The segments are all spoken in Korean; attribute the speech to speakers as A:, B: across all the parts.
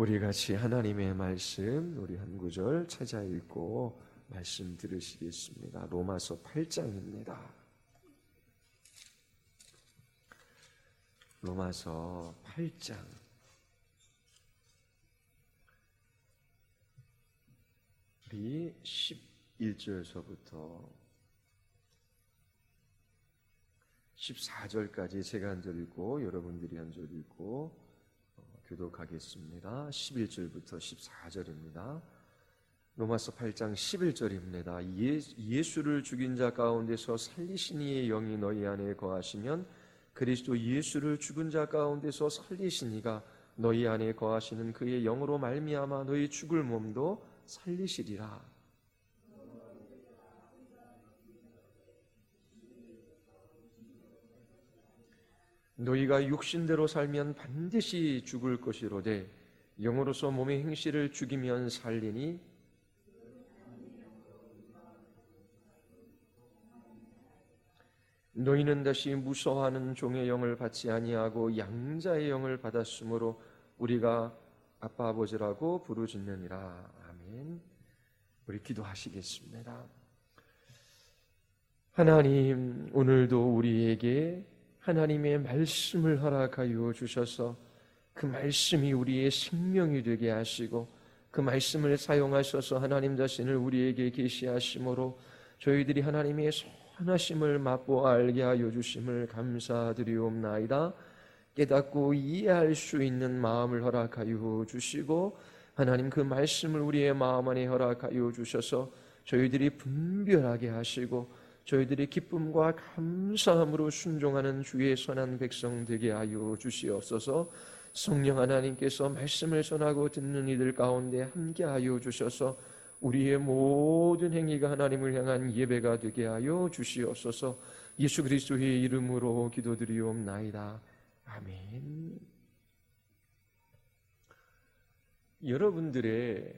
A: 우리 같이 하나님의 말씀 우리 한 구절 찾아 읽고 말씀 들으시겠습니다. 로마서 8장입니다. 로마서 8장 우리 11절서부터 14절까지 제가 한 절 읽고 여러분들이 한 절 읽고 교독하겠습니다. 11절부터 14절입니다. 로마서 8장 11절입니다. 예수를 죽인 자 가운데서 살리신 이의 영이 너희 안에 거하시면 그리스도 예수를 죽은 자 가운데서 살리신 이가 너희 안에 거하시는 그의 영으로 말미암아 너희 죽을 몸도 살리시리라. 너희가 육신대로 살면 반드시 죽을 것이로되 영으로서 몸의 행실을 죽이면 살리니 너희는 다시 무서워하는 종의 영을 받지 아니하고 양자의 영을 받았으므로 우리가 아빠 아버지라고 부르짖느니라. 아멘. 우리 기도하시겠습니다. 하나님, 오늘도 우리에게 하나님의 말씀을 허락하여 주셔서 그 말씀이 우리의 생명이 되게 하시고 그 말씀을 사용하셔서 하나님 자신을 우리에게 계시하심으로 저희들이 하나님의 선하심을 맛보아 알게 하여 주심을 감사드리옵나이다. 깨닫고 이해할 수 있는 마음을 허락하여 주시고 하나님 그 말씀을 우리의 마음 안에 허락하여 주셔서 저희들이 분별하게 하시고 저희들이 기쁨과 감사함으로 순종하는 주의 선한 백성 되게 하여 주시옵소서. 성령 하나님께서 말씀을 전하고 듣는 이들 가운데 함께하여 주셔서 우리의 모든 행위가 하나님을 향한 예배가 되게 하여 주시옵소서. 예수 그리스도의 이름으로 기도드리옵나이다. 아멘. 여러분들의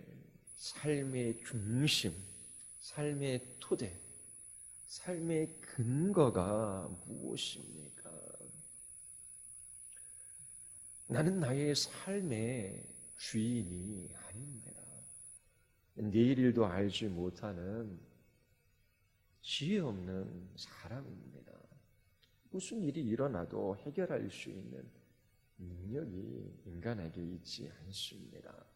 A: 삶의 중심, 삶의 토대, 삶의 근거가 무엇입니까? 나는 나의 삶의 주인이 아닙니다. 내일 일도 알지 못하는 지혜 없는 사람입니다. 무슨 일이 일어나도 해결할 수 있는 능력이 인간에게 있지 않습니다.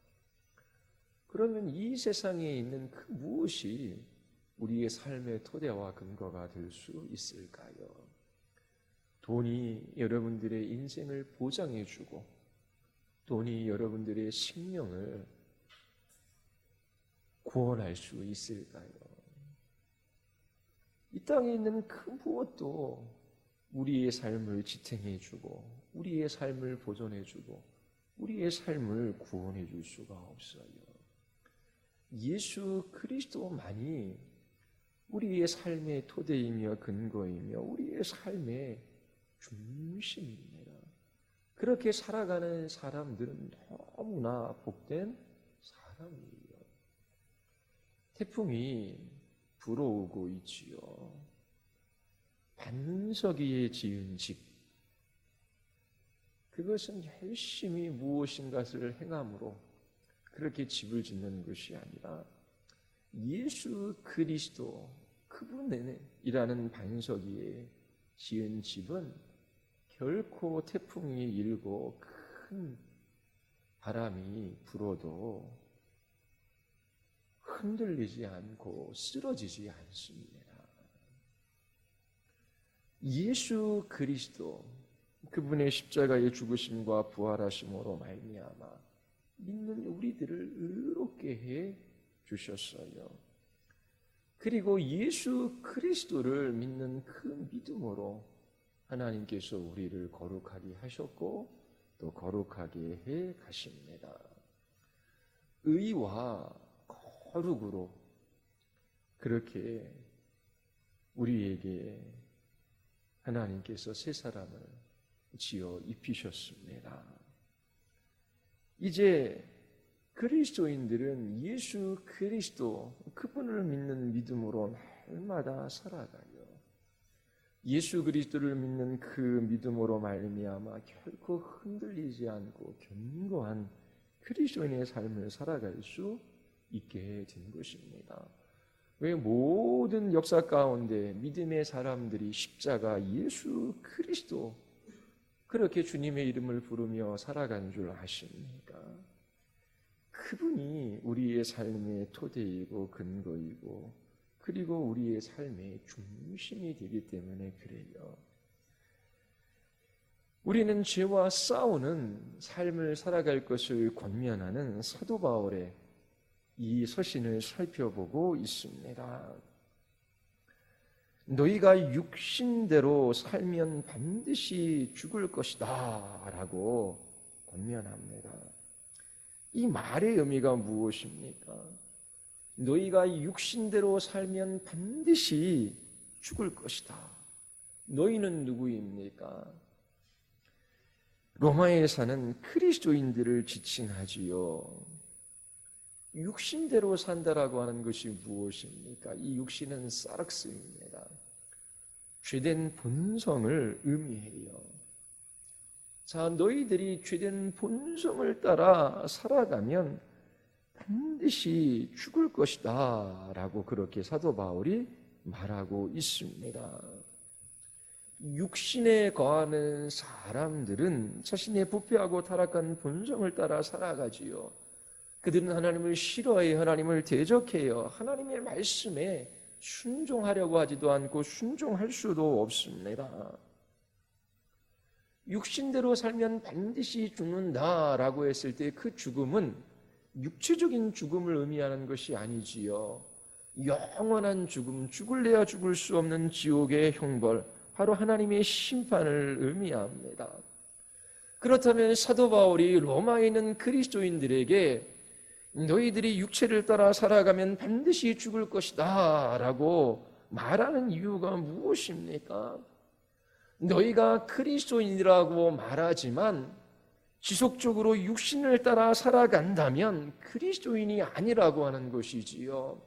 A: 그러면 이 세상에 있는 그 무엇이 우리의 삶의 토대와 근거가 될 수 있을까요? 돈이 여러분들의 인생을 보장해주고 돈이 여러분들의 생명을 구원할 수 있을까요? 이 땅에 있는 그 무엇도 우리의 삶을 지탱해주고 우리의 삶을 보존해주고 우리의 삶을 구원해줄 수가 없어요. 예수 그리스도만이 우리의 삶의 토대이며 근거이며 우리의 삶의 중심입니다. 그렇게 살아가는 사람들은 너무나 복된 사람이에요. 태풍이 불어오고 있지요. 반석이에 지은 집, 그것은 열심히 무엇인가를 행함으로 그렇게 집을 짓는 것이 아니라 예수 그리스도 그분이라는 반석 위에 지은 집은 결코 태풍이 일고 큰 바람이 불어도 흔들리지 않고 쓰러지지 않습니다. 예수 그리스도 그분의 십자가의 죽으심과 부활하심으로 말미암아 믿는 우리들을 의롭게 해 주셨어요. 그리고 예수 그리스도를 믿는 그 믿음으로 하나님께서 우리를 거룩하게 하셨고 또 거룩하게 해 가십니다. 의와 거룩으로 그렇게 우리에게 하나님께서 새 사람을 지어 입히셨습니다. 이제 그리스도인들은 예수 그리스도 그분을 믿는 믿음으로 날마다 살아가요. 예수 그리스도를 믿는 그 믿음으로 말미암아 결코 흔들리지 않고 견고한 그리스도인의 삶을 살아갈 수 있게 된 것입니다. 왜 모든 역사 가운데 믿음의 사람들이 십자가 예수 그리스도 그렇게 주님의 이름을 부르며 살아간 줄 아십니까? 그분이 우리의 삶의 토대이고 근거이고 그리고 우리의 삶의 중심이 되기 때문에 그래요. 우리는 죄와 싸우는 삶을 살아갈 것을 권면하는 사도 바울의 이 서신을 살펴보고 있습니다. 너희가 육신대로 살면 반드시 죽을 것이다 라고 권면합니다. 이 말의 의미가 무엇입니까? 너희가 육신대로 살면 반드시 죽을 것이다. 너희는 누구입니까? 로마에 사는 그리스도인들을 지칭하지요. 육신대로 산다라고 하는 것이 무엇입니까? 이 육신은 사르스입니다. 죄된 본성을 의미해요. 자, 너희들이 죄된 본성을 따라 살아가면 반드시 죽을 것이다 라고 그렇게 사도 바울이 말하고 있습니다. 육신에 거하는 사람들은 자신의 부패하고 타락한 본성을 따라 살아가지요. 그들은 하나님을 싫어해요. 하나님을 대적해요. 하나님의 말씀에 순종하려고 하지도 않고 순종할 수도 없습니다. 육신대로 살면 반드시 죽는다라고 했을 때 그 죽음은 육체적인 죽음을 의미하는 것이 아니지요. 영원한 죽음, 죽을래야 죽을 수 없는 지옥의 형벌, 바로 하나님의 심판을 의미합니다. 그렇다면 사도 바울이 로마에 있는 그리스도인들에게 너희들이 육체를 따라 살아가면 반드시 죽을 것이다 라고 말하는 이유가 무엇입니까? 너희가 그리스도인이라고 말하지만 지속적으로 육신을 따라 살아간다면 그리스도인이 아니라고 하는 것이지요.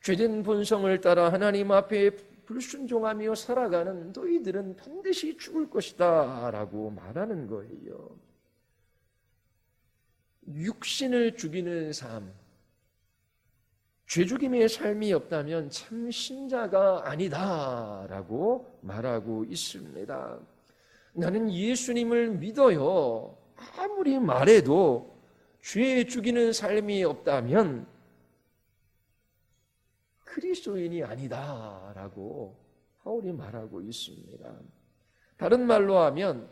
A: 죄된 본성을 따라 하나님 앞에 불순종하며 살아가는 너희들은 반드시 죽을 것이다 라고 말하는 거예요. 육신을 죽이는 삶, 죄죽임의 삶이 없다면 참 신자가 아니다라고 말하고 있습니다. 나는 예수님을 믿어요. 아무리 말해도 죄 죽이는 삶이 없다면 그리스도인이 아니다라고 바울이 말하고 있습니다. 다른 말로 하면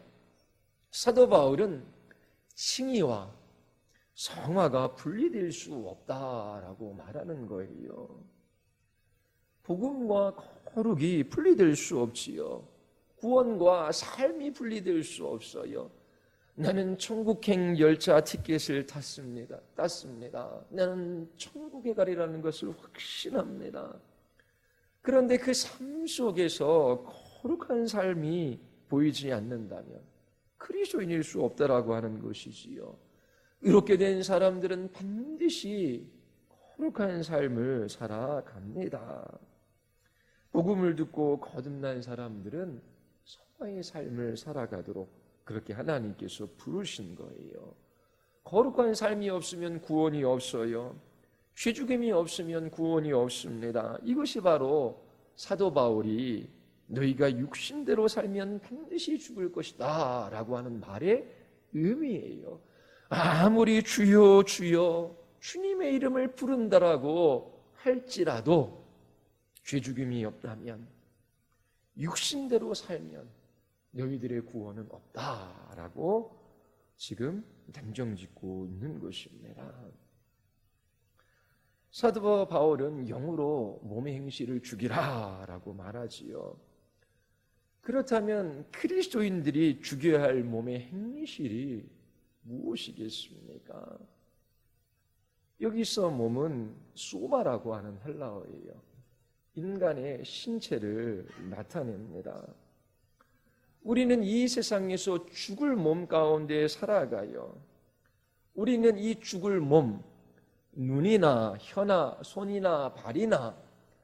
A: 사도 바울은 칭의와 성화가 분리될 수 없다라고 말하는 거예요. 복음과 거룩이 분리될 수 없지요. 구원과 삶이 분리될 수 없어요. 나는 천국행 열차 티켓을 땄습니다. 나는 천국에 가리라는 것을 확신합니다. 그런데 그 삶 속에서 거룩한 삶이 보이지 않는다면 그리스도인일 수 없다라고 하는 것이지요. 이렇게 된 사람들은 반드시 거룩한 삶을 살아갑니다. 복음을 듣고 거듭난 사람들은 성화의 삶을 살아가도록 그렇게 하나님께서 부르신 거예요. 거룩한 삶이 없으면 구원이 없어요. 죄죽임이 없으면 구원이 없습니다. 이것이 바로 사도 바울이 너희가 육신대로 살면 반드시 죽을 것이다 라고 하는 말의 의미예요. 아무리 주여 주여 주님의 이름을 부른다라고 할지라도 죄죽임이 없다면 육신대로 살면 너희들의 구원은 없다라고 지금 단정짓고 있는 것입니다. 사도 바울은 영으로 몸의 행실을 죽이라라고 말하지요. 그렇다면 그리스도인들이 죽여야 할 몸의 행실이 무엇이겠습니까? 여기서 몸은 소마라고 하는 헬라어예요. 인간의 신체를 나타냅니다. 우리는 이 세상에서 죽을 몸 가운데 살아가요. 우리는 이 죽을 몸, 눈이나 혀나 손이나 발이나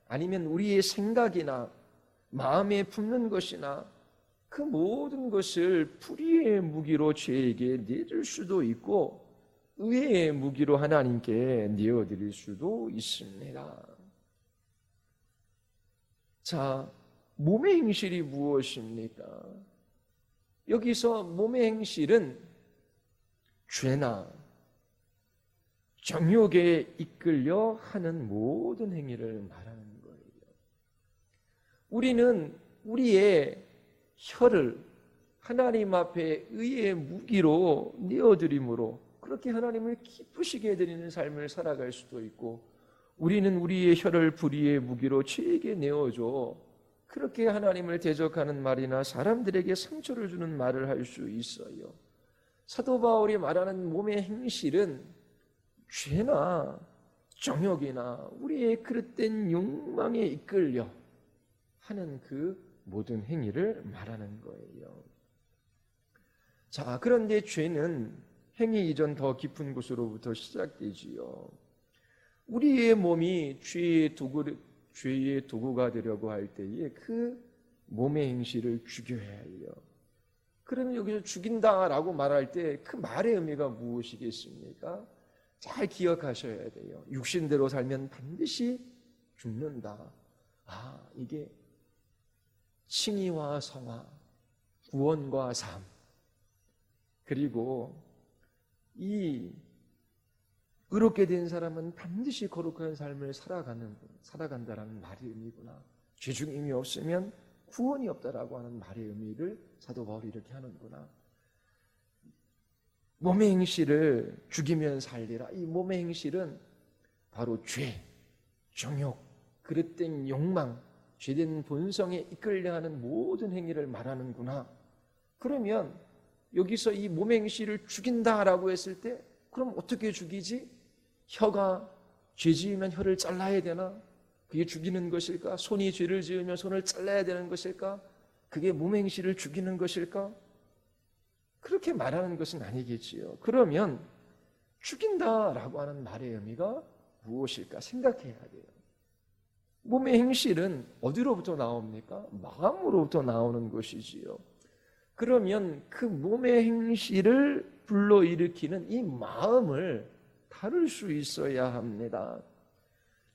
A: 아니면 우리의 생각이나 마음에 품는 것이나 그 모든 것을 불의의 무기로 죄에게 내줄 수도 있고 의의 무기로 하나님께 내어드릴 수도 있습니다. 자, 몸의 행실이 무엇입니까? 여기서 몸의 행실은 죄나 정욕에 이끌려 하는 모든 행위를 말하는 거예요. 우리는 우리의 혀를 하나님 앞에 의의 무기로 내어드림으로 그렇게 하나님을 기쁘시게 해드리는 삶을 살아갈 수도 있고, 우리는 우리의 혀를 불의의 무기로 죄에게 내어줘 그렇게 하나님을 대적하는 말이나 사람들에게 상처를 주는 말을 할 수 있어요. 사도 바울이 말하는 몸의 행실은 죄나 정욕이나 우리의 그릇된 욕망에 이끌려 하는 그 모든 행위를 말하는 거예요. 자, 그런데 죄는 행위 이전 더 깊은 곳으로부터 시작되지요. 우리의 몸이 죄의 도구가 되려고 할 때에 그 몸의 행실을 죽여야 해요. 그러면 여기서 죽인다라고 말할 때 그 말의 의미가 무엇이겠습니까? 잘 기억하셔야 돼요. 육신대로 살면 반드시 죽는다. 이게 칭의와 성화, 구원과 삶, 그리고 이 의롭게 된 사람은 반드시 거룩한 삶을 살아간다라는 말의 의미구나. 죄 중임이 없으면 구원이 없다라고 하는 말의 의미를 사도 바울이 이렇게 하는구나. 몸의 행실을 죽이면 살리라. 이 몸의 행실은 바로 죄, 정욕, 그릇된 욕망, 죄된 본성에 이끌려 하는 모든 행위를 말하는구나. 그러면 여기서 이 몸의 행실을 죽인다라고 했을 때 그럼 어떻게 죽이지? 혀가 죄 지으면 혀를 잘라야 되나? 그게 죽이는 것일까? 손이 죄를 지으면 손을 잘라야 되는 것일까? 그게 몸의 행실을 죽이는 것일까? 그렇게 말하는 것은 아니겠지요. 그러면 죽인다라고 하는 말의 의미가 무엇일까 생각해야 돼요. 몸의 행실은 어디로부터 나옵니까? 마음으로부터 나오는 것이지요. 그러면 그 몸의 행실을 불러일으키는 이 마음을 다룰 수 있어야 합니다.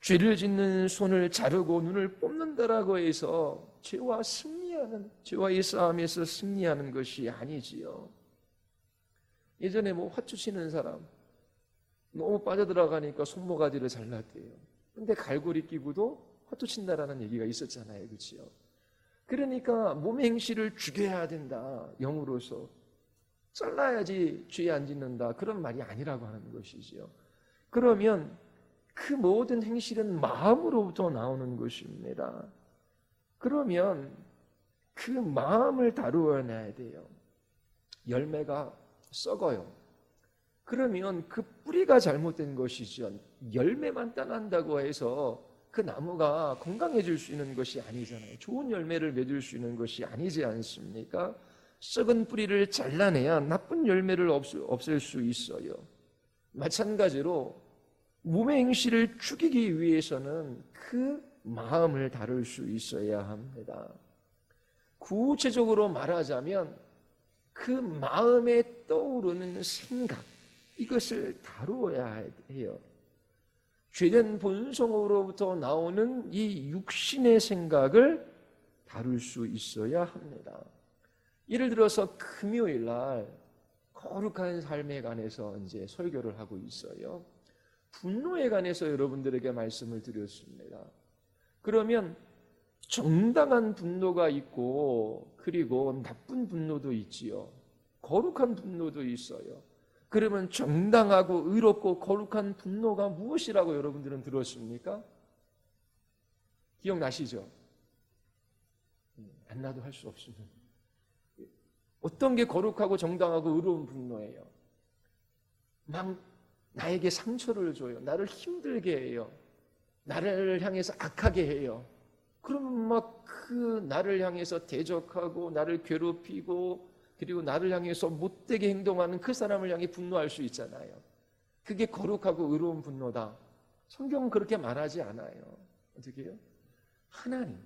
A: 죄를 짓는 손을 자르고 눈을 뽑는다라고 해서 죄와의 싸움에서 승리하는 것이 아니지요. 예전에 화투 치는 사람 너무 빠져들어가니까 손모가지를 잘랐대요. 근데 갈고리 끼고도 화투 친다라는 얘기가 있었잖아요. 그렇죠? 그러니까 몸의 행실을 죽여야 된다. 영으로서 잘라야지 죄 안 짓는다. 그런 말이 아니라고 하는 것이지요. 그러면 그 모든 행실은 마음으로부터 나오는 것입니다. 그러면 그 마음을 다루어내야 돼요. 열매가 썩어요. 그러면 그 뿌리가 잘못된 것이죠. 열매만 따난다고 해서 그 나무가 건강해질 수 있는 것이 아니잖아요. 좋은 열매를 맺을 수 있는 것이 아니지 않습니까? 썩은 뿌리를 잘라내야 나쁜 열매를 없앨 수 있어요. 마찬가지로 몸의 행실을 죽이기 위해서는 그 마음을 다룰 수 있어야 합니다. 구체적으로 말하자면 그 마음에 떠오르는 생각, 이것을 다루어야 해요. 죄된 본성으로부터 나오는 이 육신의 생각을 다룰 수 있어야 합니다. 예를 들어서 금요일 날 거룩한 삶에 관해서 이제 설교를 하고 있어요. 분노에 관해서 여러분들에게 말씀을 드렸습니다. 그러면 정당한 분노가 있고 그리고 나쁜 분노도 있지요. 거룩한 분노도 있어요. 그러면 정당하고 의롭고 거룩한 분노가 무엇이라고 여러분들은 들었습니까? 기억나시죠? 안 나도 할 수 없으면. 어떤 게 거룩하고 정당하고 의로운 분노예요? 막 나에게 상처를 줘요. 나를 힘들게 해요. 나를 향해서 악하게 해요. 그러면 막 그 나를 향해서 대적하고 나를 괴롭히고 그리고 나를 향해서 못되게 행동하는 그 사람을 향해 분노할 수 있잖아요. 그게 거룩하고 의로운 분노다. 성경은 그렇게 말하지 않아요. 어떻게 해요? 하나님,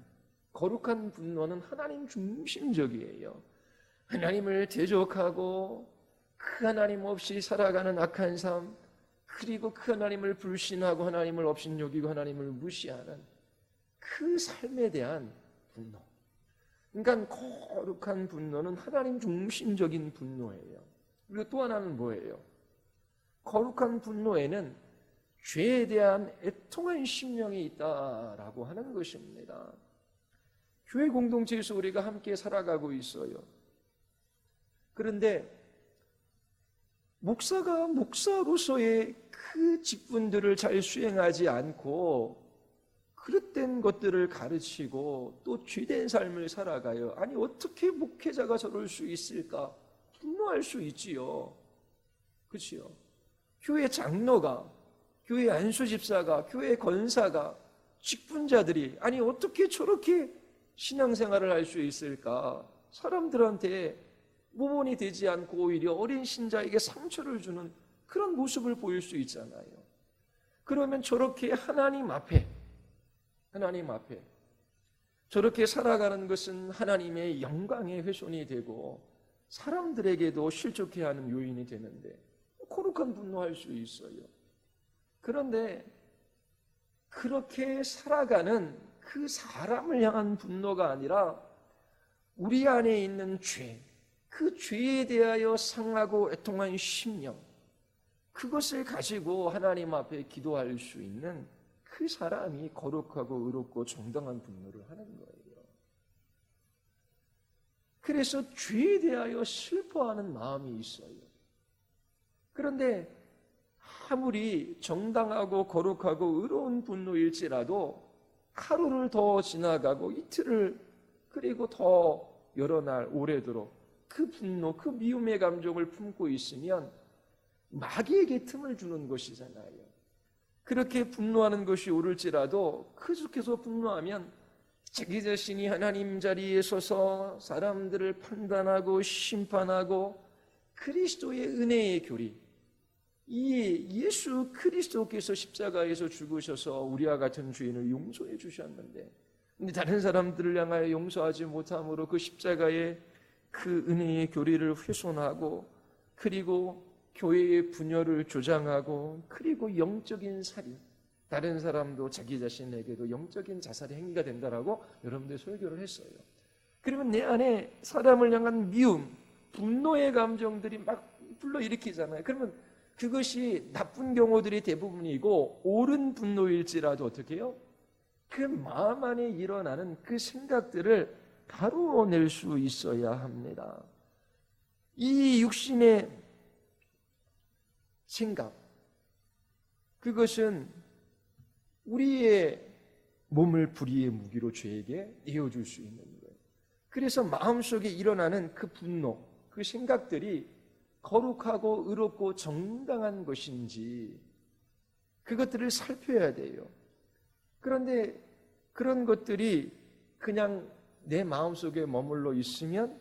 A: 거룩한 분노는 하나님 중심적이에요. 하나님을 대적하고 그 하나님 없이 살아가는 악한 삶, 그리고 그 하나님을 불신하고 하나님을 업신여기고 하나님을 무시하는 그 삶에 대한 분노. 그러니까 거룩한 분노는 하나님 중심적인 분노예요. 그리고 또 하나는 뭐예요? 거룩한 분노에는 죄에 대한 애통한 심령이 있다라고 하는 것입니다. 교회 공동체에서 우리가 함께 살아가고 있어요. 그런데 목사가 목사로서의 그 직분들을 잘 수행하지 않고 그릇된 것들을 가르치고 또 죄된 삶을 살아가요. 아니 어떻게 목회자가 저럴 수 있을까? 분노할 수 있지요. 그렇지요. 교회 장로가, 교회 안수집사가, 교회 권사가, 직분자들이 아니 어떻게 저렇게 신앙생활을 할 수 있을까? 사람들한테 모범이 되지 않고 오히려 어린 신자에게 상처를 주는 그런 모습을 보일 수 있잖아요. 그러면 저렇게 하나님 앞에 저렇게 살아가는 것은 하나님의 영광의 훼손이 되고 사람들에게도 실족해 하는 요인이 되는데 거룩한 분노할 수 있어요. 그런데 그렇게 살아가는 그 사람을 향한 분노가 아니라 우리 안에 있는 죄, 그 죄에 대하여 상하고 애통한 심령, 그것을 가지고 하나님 앞에 기도할 수 있는 그 사람이 거룩하고 의롭고 정당한 분노를 하는 거예요. 그래서 죄에 대하여 슬퍼하는 마음이 있어요. 그런데 아무리 정당하고 거룩하고 의로운 분노일지라도 하루를 더 지나가고 이틀을 그리고 더 여러 날 오래도록 그 분노, 그 미움의 감정을 품고 있으면 마귀에게 틈을 주는 것이잖아요. 그렇게 분노하는 것이 옳을지라도 계속해서 분노하면 자기 자신이 하나님 자리에 서서 사람들을 판단하고 심판하고 그리스도의 은혜의 교리, 이 예수 그리스도께서 십자가에서 죽으셔서 우리와 같은 죄인을 용서해 주셨는데 근데 다른 사람들을 향하여 용서하지 못함으로 그 십자가의 그 은혜의 교리를 훼손하고 그리고 교회의 분열을 조장하고 그리고 영적인 살인, 다른 사람도 자기 자신에게도 영적인 자살의 행위가 된다라고 여러분들 설교를 했어요. 그러면 내 안에 사람을 향한 미움, 분노의 감정들이 막 불러일으키잖아요. 그러면 그것이 나쁜 경우들이 대부분이고 옳은 분노일지라도 어떻게 해요? 그 마음 안에 일어나는 그 생각들을 다루어낼 수 있어야 합니다. 이 육신의 생각, 그것은 우리의 몸을 불의의 무기로 죄에게 내어줄 수 있는 거예요. 그래서 마음속에 일어나는 그 분노, 그 생각들이 거룩하고 의롭고 정당한 것인지 그것들을 살펴야 돼요. 그런데 그런 것들이 그냥 내 마음속에 머물러 있으면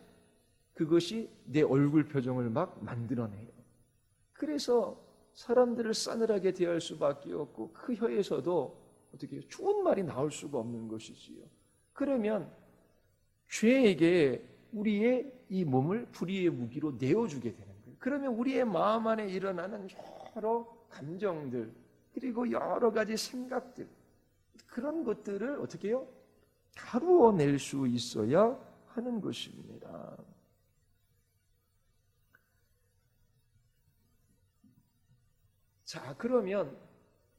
A: 그것이 내 얼굴 표정을 막 만들어내요. 그래서 사람들을 싸늘하게 대할 수밖에 없고 그 혀에서도 어떻게 좋은 말이 나올 수가 없는 것이지요. 그러면 죄에게 우리의 이 몸을 불의의 무기로 내어주게 되는 거예요. 그러면 우리의 마음 안에 일어나는 여러 감정들 그리고 여러 가지 생각들 그런 것들을 어떻게 해요? 다루어낼 수 있어야 하는 것입니다. 자, 그러면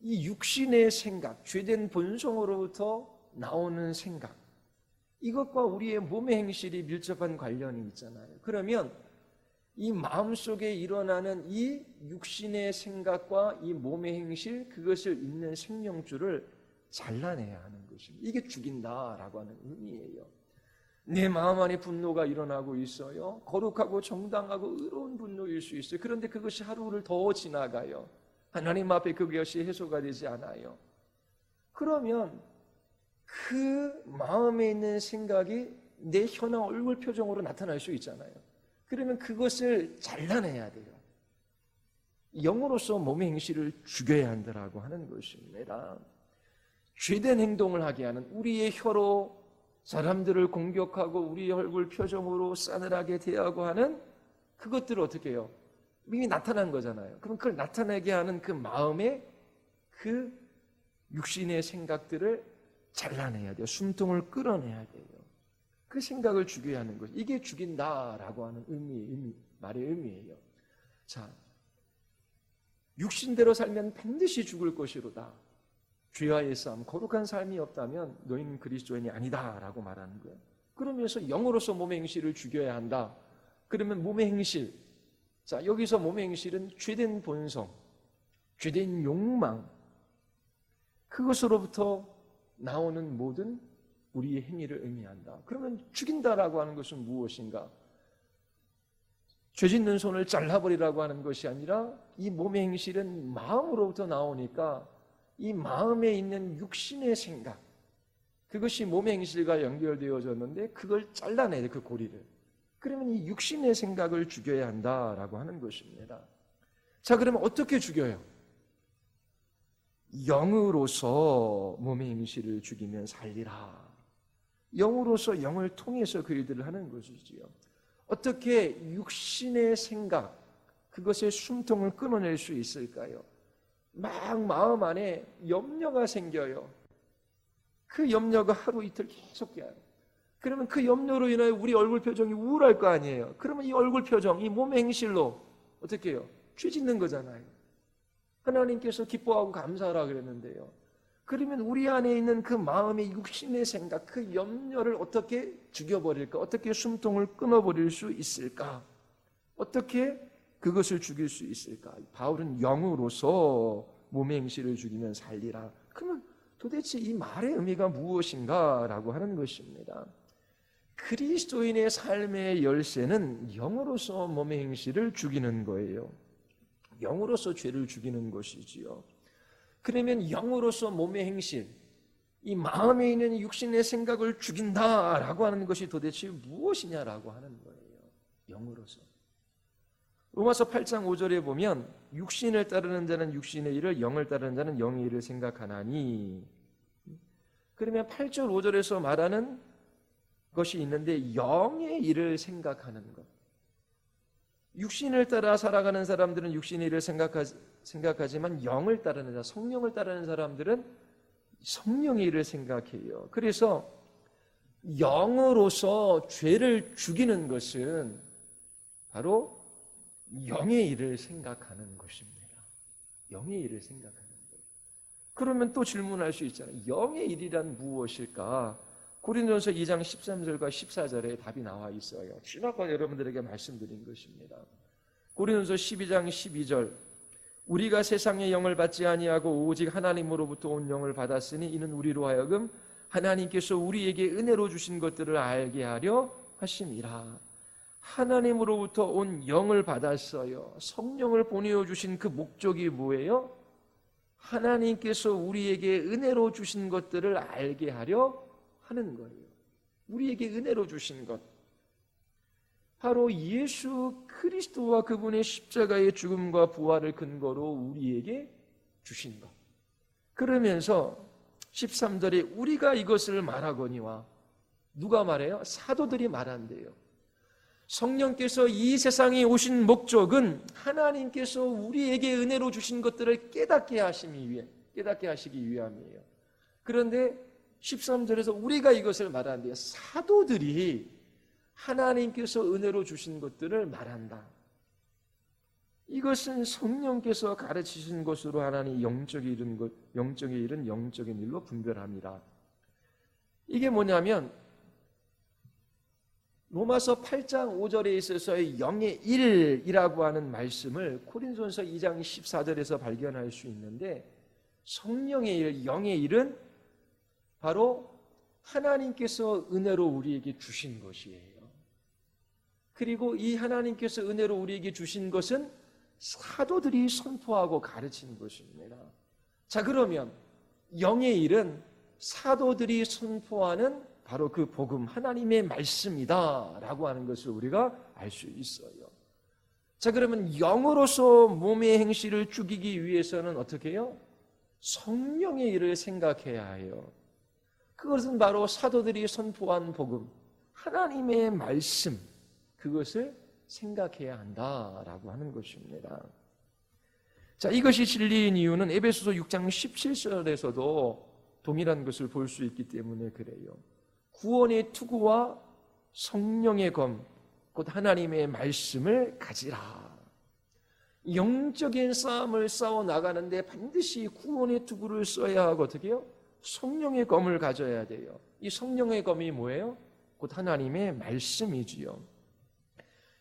A: 이 육신의 생각, 죄된 본성으로부터 나오는 생각, 이것과 우리의 몸의 행실이 밀접한 관련이 있잖아요. 그러면 이 마음속에 일어나는 이 육신의 생각과 이 몸의 행실, 그것을 잇는 생명줄을 잘라내야 하는 것입니다. 이게 죽인다라고 하는 의미예요. 내 마음 안에 분노가 일어나고 있어요. 거룩하고 정당하고 의로운 분노일 수 있어요. 그런데 그것이 하루를 더 지나가요. 하나님 앞에 그것이 해소가 되지 않아요. 그러면 그 마음에 있는 생각이 내 혀나 얼굴 표정으로 나타날 수 있잖아요. 그러면 그것을 잘라내야 돼요. 영으로서 몸의 행실을 죽여야 한다라고 하는 것입니다. 죄된 행동을 하게 하는 우리의 혀로 사람들을 공격하고 우리의 얼굴 표정으로 싸늘하게 대하고 하는 그것들을 어떻게 해요? 이미 나타난 거잖아요. 그럼 그걸 나타내게 하는 그 마음의 그 육신의 생각들을 잘라내야 돼요. 숨통을 끌어내야 돼요. 그 생각을 죽여야 하는 거죠. 이게 죽인다라고 하는 말의 의미예요. 자, 육신대로 살면 반드시 죽을 것이로다. 죄와의 싸움, 거룩한 삶이 없다면 너희는 그리스도인이 아니다라고 말하는 거예요. 그러면서 영으로서 몸의 행실을 죽여야 한다. 그러면 몸의 행실, 자, 여기서 몸의 행실은 죄된 본성, 죄된 욕망, 그것으로부터 나오는 모든 우리의 행위를 의미한다. 그러면 죽인다라고 하는 것은 무엇인가? 죄 짓는 손을 잘라버리라고 하는 것이 아니라 이 몸의 행실은 마음으로부터 나오니까 이 마음에 있는 육신의 생각, 그것이 몸의 행실과 연결되어졌는데 그걸 잘라내야 돼, 그 고리를. 그러면 이 육신의 생각을 죽여야 한다라고 하는 것입니다. 자, 그러면 어떻게 죽여요? 영으로서 몸의 행실을 죽이면 살리라. 영으로서 영을 통해서 그 일들을 하는 것이지요. 어떻게 육신의 생각, 그것의 숨통을 끊어낼 수 있을까요? 막 마음 안에 염려가 생겨요. 그 염려가 하루 이틀 계속 가요. 그러면 그 염려로 인하여 우리 얼굴 표정이 우울할 거 아니에요. 그러면 이 얼굴 표정, 이 몸의 행실로 어떻게 해요? 죄 짓는 거잖아요. 하나님께서 기뻐하고 감사하라 그랬는데요. 그러면 우리 안에 있는 그 마음의 육신의 생각, 그 염려를 어떻게 죽여버릴까? 어떻게 숨통을 끊어버릴 수 있을까? 어떻게 그것을 죽일 수 있을까? 바울은 영으로서 몸의 행실을 죽이면 살리라. 그러면 도대체 이 말의 의미가 무엇인가라고 하는 것입니다. 그리스도인의 삶의 열쇠는 영으로서 몸의 행실을 죽이는 거예요. 영으로서 죄를 죽이는 것이지요. 그러면 영으로서 몸의 행실, 이 마음에 있는 육신의 생각을 죽인다라고 하는 것이 도대체 무엇이냐라고 하는 거예요. 영으로서. 로마서 8장 5절에 보면 육신을 따르는 자는 육신의 일을, 영을 따르는 자는 영의 일을 생각하나니. 그러면 8절 5절에서 말하는 것이 있는데 영의 일을 생각하는 것. 육신을 따라 살아가는 사람들은 육신의 일을 생각하지만 영을 따르는 자, 성령을 따르는 사람들은 성령의 일을 생각해요. 그래서 영으로서 죄를 죽이는 것은 바로 영의 일을 생각하는 것입니다. 영의 일을 생각하는 것. 그러면 또 질문할 수 있잖아요. 영의 일이란 무엇일까? 고린도전서 2장 13절과 14절에 답이 나와 있어요. 지난번 여러분들에게 말씀드린 것입니다. 고린도전서 12장 12절, 우리가 세상의 영을 받지 아니하고 오직 하나님으로부터 온 영을 받았으니 이는 우리로 하여금 하나님께서 우리에게 은혜로 주신 것들을 알게 하려 하심이라. 하나님으로부터 온 영을 받았어요. 성령을 보내어 주신 그 목적이 뭐예요? 하나님께서 우리에게 은혜로 주신 것들을 알게 하려 하는 거예요. 우리에게 은혜로 주신 것, 바로 예수 그리스도와 그분의 십자가의 죽음과 부활을 근거로 우리에게 주신 것. 그러면서 13절에 우리가 이것을 말하거니와, 누가 말해요? 사도들이 말한대요. 성령께서 이 세상에 오신 목적은 하나님께서 우리에게 은혜로 주신 것들을 깨닫게 하시기 위함이에요. 그런데 13절에서 우리가 이것을 말하는데요. 사도들이 하나님께서 은혜로 주신 것들을 말한다. 이것은 성령께서 가르치신 것으로 하나님 영적인 일은 영적인 일로 분별합니다. 이게 뭐냐면 로마서 8장 5절에 있어서의 영의 일이라고 하는 말씀을 고린도전서 2장 14절에서 발견할 수 있는데, 성령의 일, 영의 일은 바로 하나님께서 은혜로 우리에게 주신 것이에요. 그리고 이 하나님께서 은혜로 우리에게 주신 것은 사도들이 선포하고 가르친 것입니다. 자, 그러면 영의 일은 사도들이 선포하는 바로 그 복음, 하나님의 말씀이다 라고 하는 것을 우리가 알 수 있어요. 자, 그러면 영으로서 몸의 행실을 죽이기 위해서는 어떻게 해요? 성령의 일을 생각해야 해요. 그것은 바로 사도들이 선포한 복음, 하나님의 말씀, 그것을 생각해야 한다라고 하는 것입니다. 자, 이것이 진리인 이유는 에베소서 6장 17절에서도 동일한 것을 볼 수 있기 때문에 그래요. 구원의 투구와 성령의 검, 곧 하나님의 말씀을 가지라. 영적인 싸움을 싸워 나가는데 반드시 구원의 투구를 써야 하고 어떻게 해요? 성령의 검을 가져야 돼요. 이 성령의 검이 뭐예요? 곧 하나님의 말씀이지요.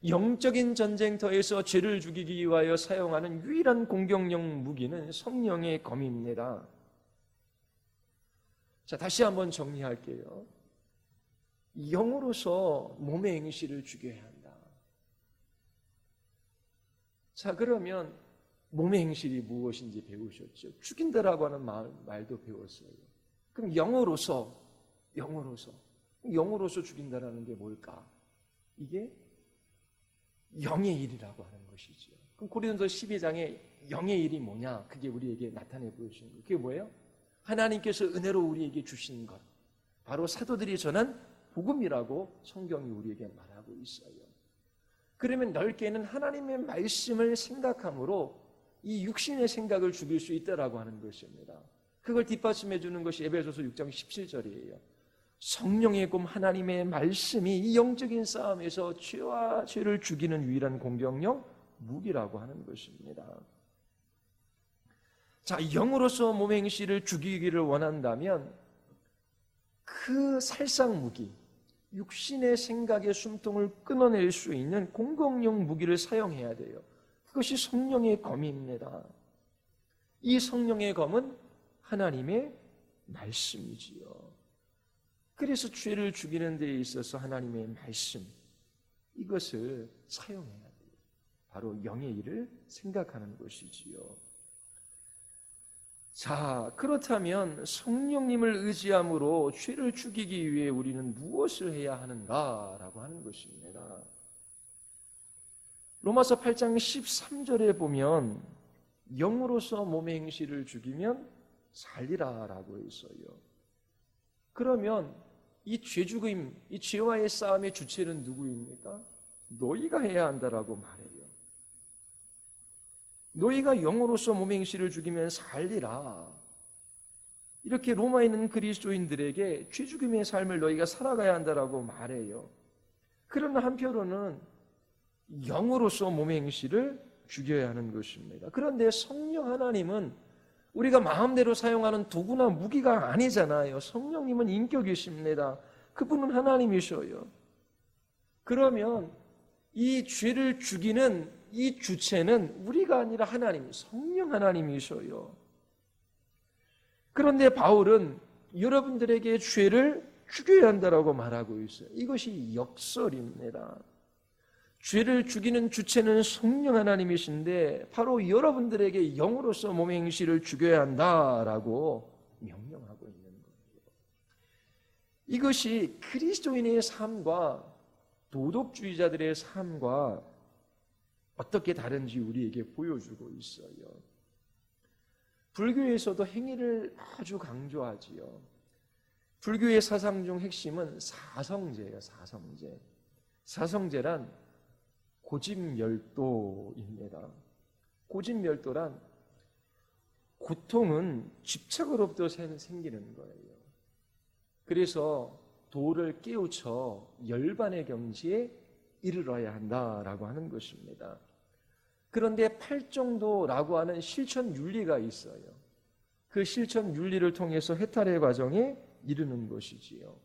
A: 영적인 전쟁터에서 죄를 죽이기 위하여 사용하는 유일한 공격용 무기는 성령의 검입니다. 자, 다시 한번 정리할게요. 영으로서 몸의 행실을 죽여야 한다. 자, 그러면 몸의 행실이 무엇인지 배우셨죠? 죽인다라고 하는 말도 배웠어요. 그럼 영으로서 죽인다라는 게 뭘까? 이게 영의 일이라고 하는 것이죠. 그럼 고린도서 12장에 영의 일이 뭐냐? 그게 우리에게 나타내 보여주는 거예요. 그게 뭐예요? 하나님께서 은혜로 우리에게 주신 것, 바로 사도들이 전한 복음이라고 성경이 우리에게 말하고 있어요. 그러면 넓게는 하나님의 말씀을 생각함으로 이 육신의 생각을 죽일 수 있다라고 하는 것입니다. 그걸 뒷받침해 주는 것이 에베소서 6장 17절이에요. 성령의 검 하나님의 말씀이 이 영적인 싸움에서 죄와 죄를 죽이는 유일한 공격용 무기라고 하는 것입니다. 자, 영으로서 몸의 행실을 죽이기를 원한다면 그 살상 무기, 육신의 생각의 숨통을 끊어낼 수 있는 공격용 무기를 사용해야 돼요. 그것이 성령의 검입니다. 이 성령의 검은 하나님의 말씀이지요. 그래서 죄를 죽이는 데 있어서 하나님의 말씀, 이것을 사용해야 돼요. 바로 영의 일을 생각하는 것이지요. 자, 그렇다면 성령님을 의지함으로 죄를 죽이기 위해 우리는 무엇을 해야 하는가라고 하는 것입니다. 로마서 8장 13절에 보면 영으로서 몸의 행실을 죽이면 살리라라고 있어요. 그러면 이 죄 죽임, 이 죄와의 싸움의 주체는 누구입니까? 너희가 해야 한다라고 말해요. 너희가 영으로서 몸의 행실을 죽이면 살리라. 이렇게 로마에 있는 그리스도인들에게 죄 죽임의 삶을 너희가 살아가야 한다라고 말해요. 그러나 한편으로는 영으로서 몸의 행실을 죽여야 하는 것입니다. 그런데 성령 하나님은 우리가 마음대로 사용하는 도구나 무기가 아니잖아요. 성령님은 인격이십니다. 그분은 하나님이셔요. 그러면 이 죄를 죽이는 이 주체는 우리가 아니라 하나님, 성령 하나님이셔요. 그런데 바울은 여러분들에게 죄를 죽여야 한다라고 말하고 있어요. 이것이 역설입니다. 죄를 죽이는 주체는 성령 하나님이신데 바로 여러분들에게 영으로서 몸의 행실을 죽여야 한다라고 명령하고 있는 거예요. 이것이 그리스도인의 삶과 도덕주의자들의 삶과 어떻게 다른지 우리에게 보여주고 있어요. 불교에서도 행위를 아주 강조하지요. 불교의 사상 중 핵심은 사성제예요. 사성제. 사성제란 고집멸도입니다. 고집멸도란 고통은 집착으로부터 생기는 거예요. 그래서 도를 깨우쳐 열반의 경지에 이르러야 한다라고 하는 것입니다. 그런데 팔정도라고 하는 실천 윤리가 있어요. 그 실천 윤리를 통해서 해탈의 과정에 이르는 것이지요.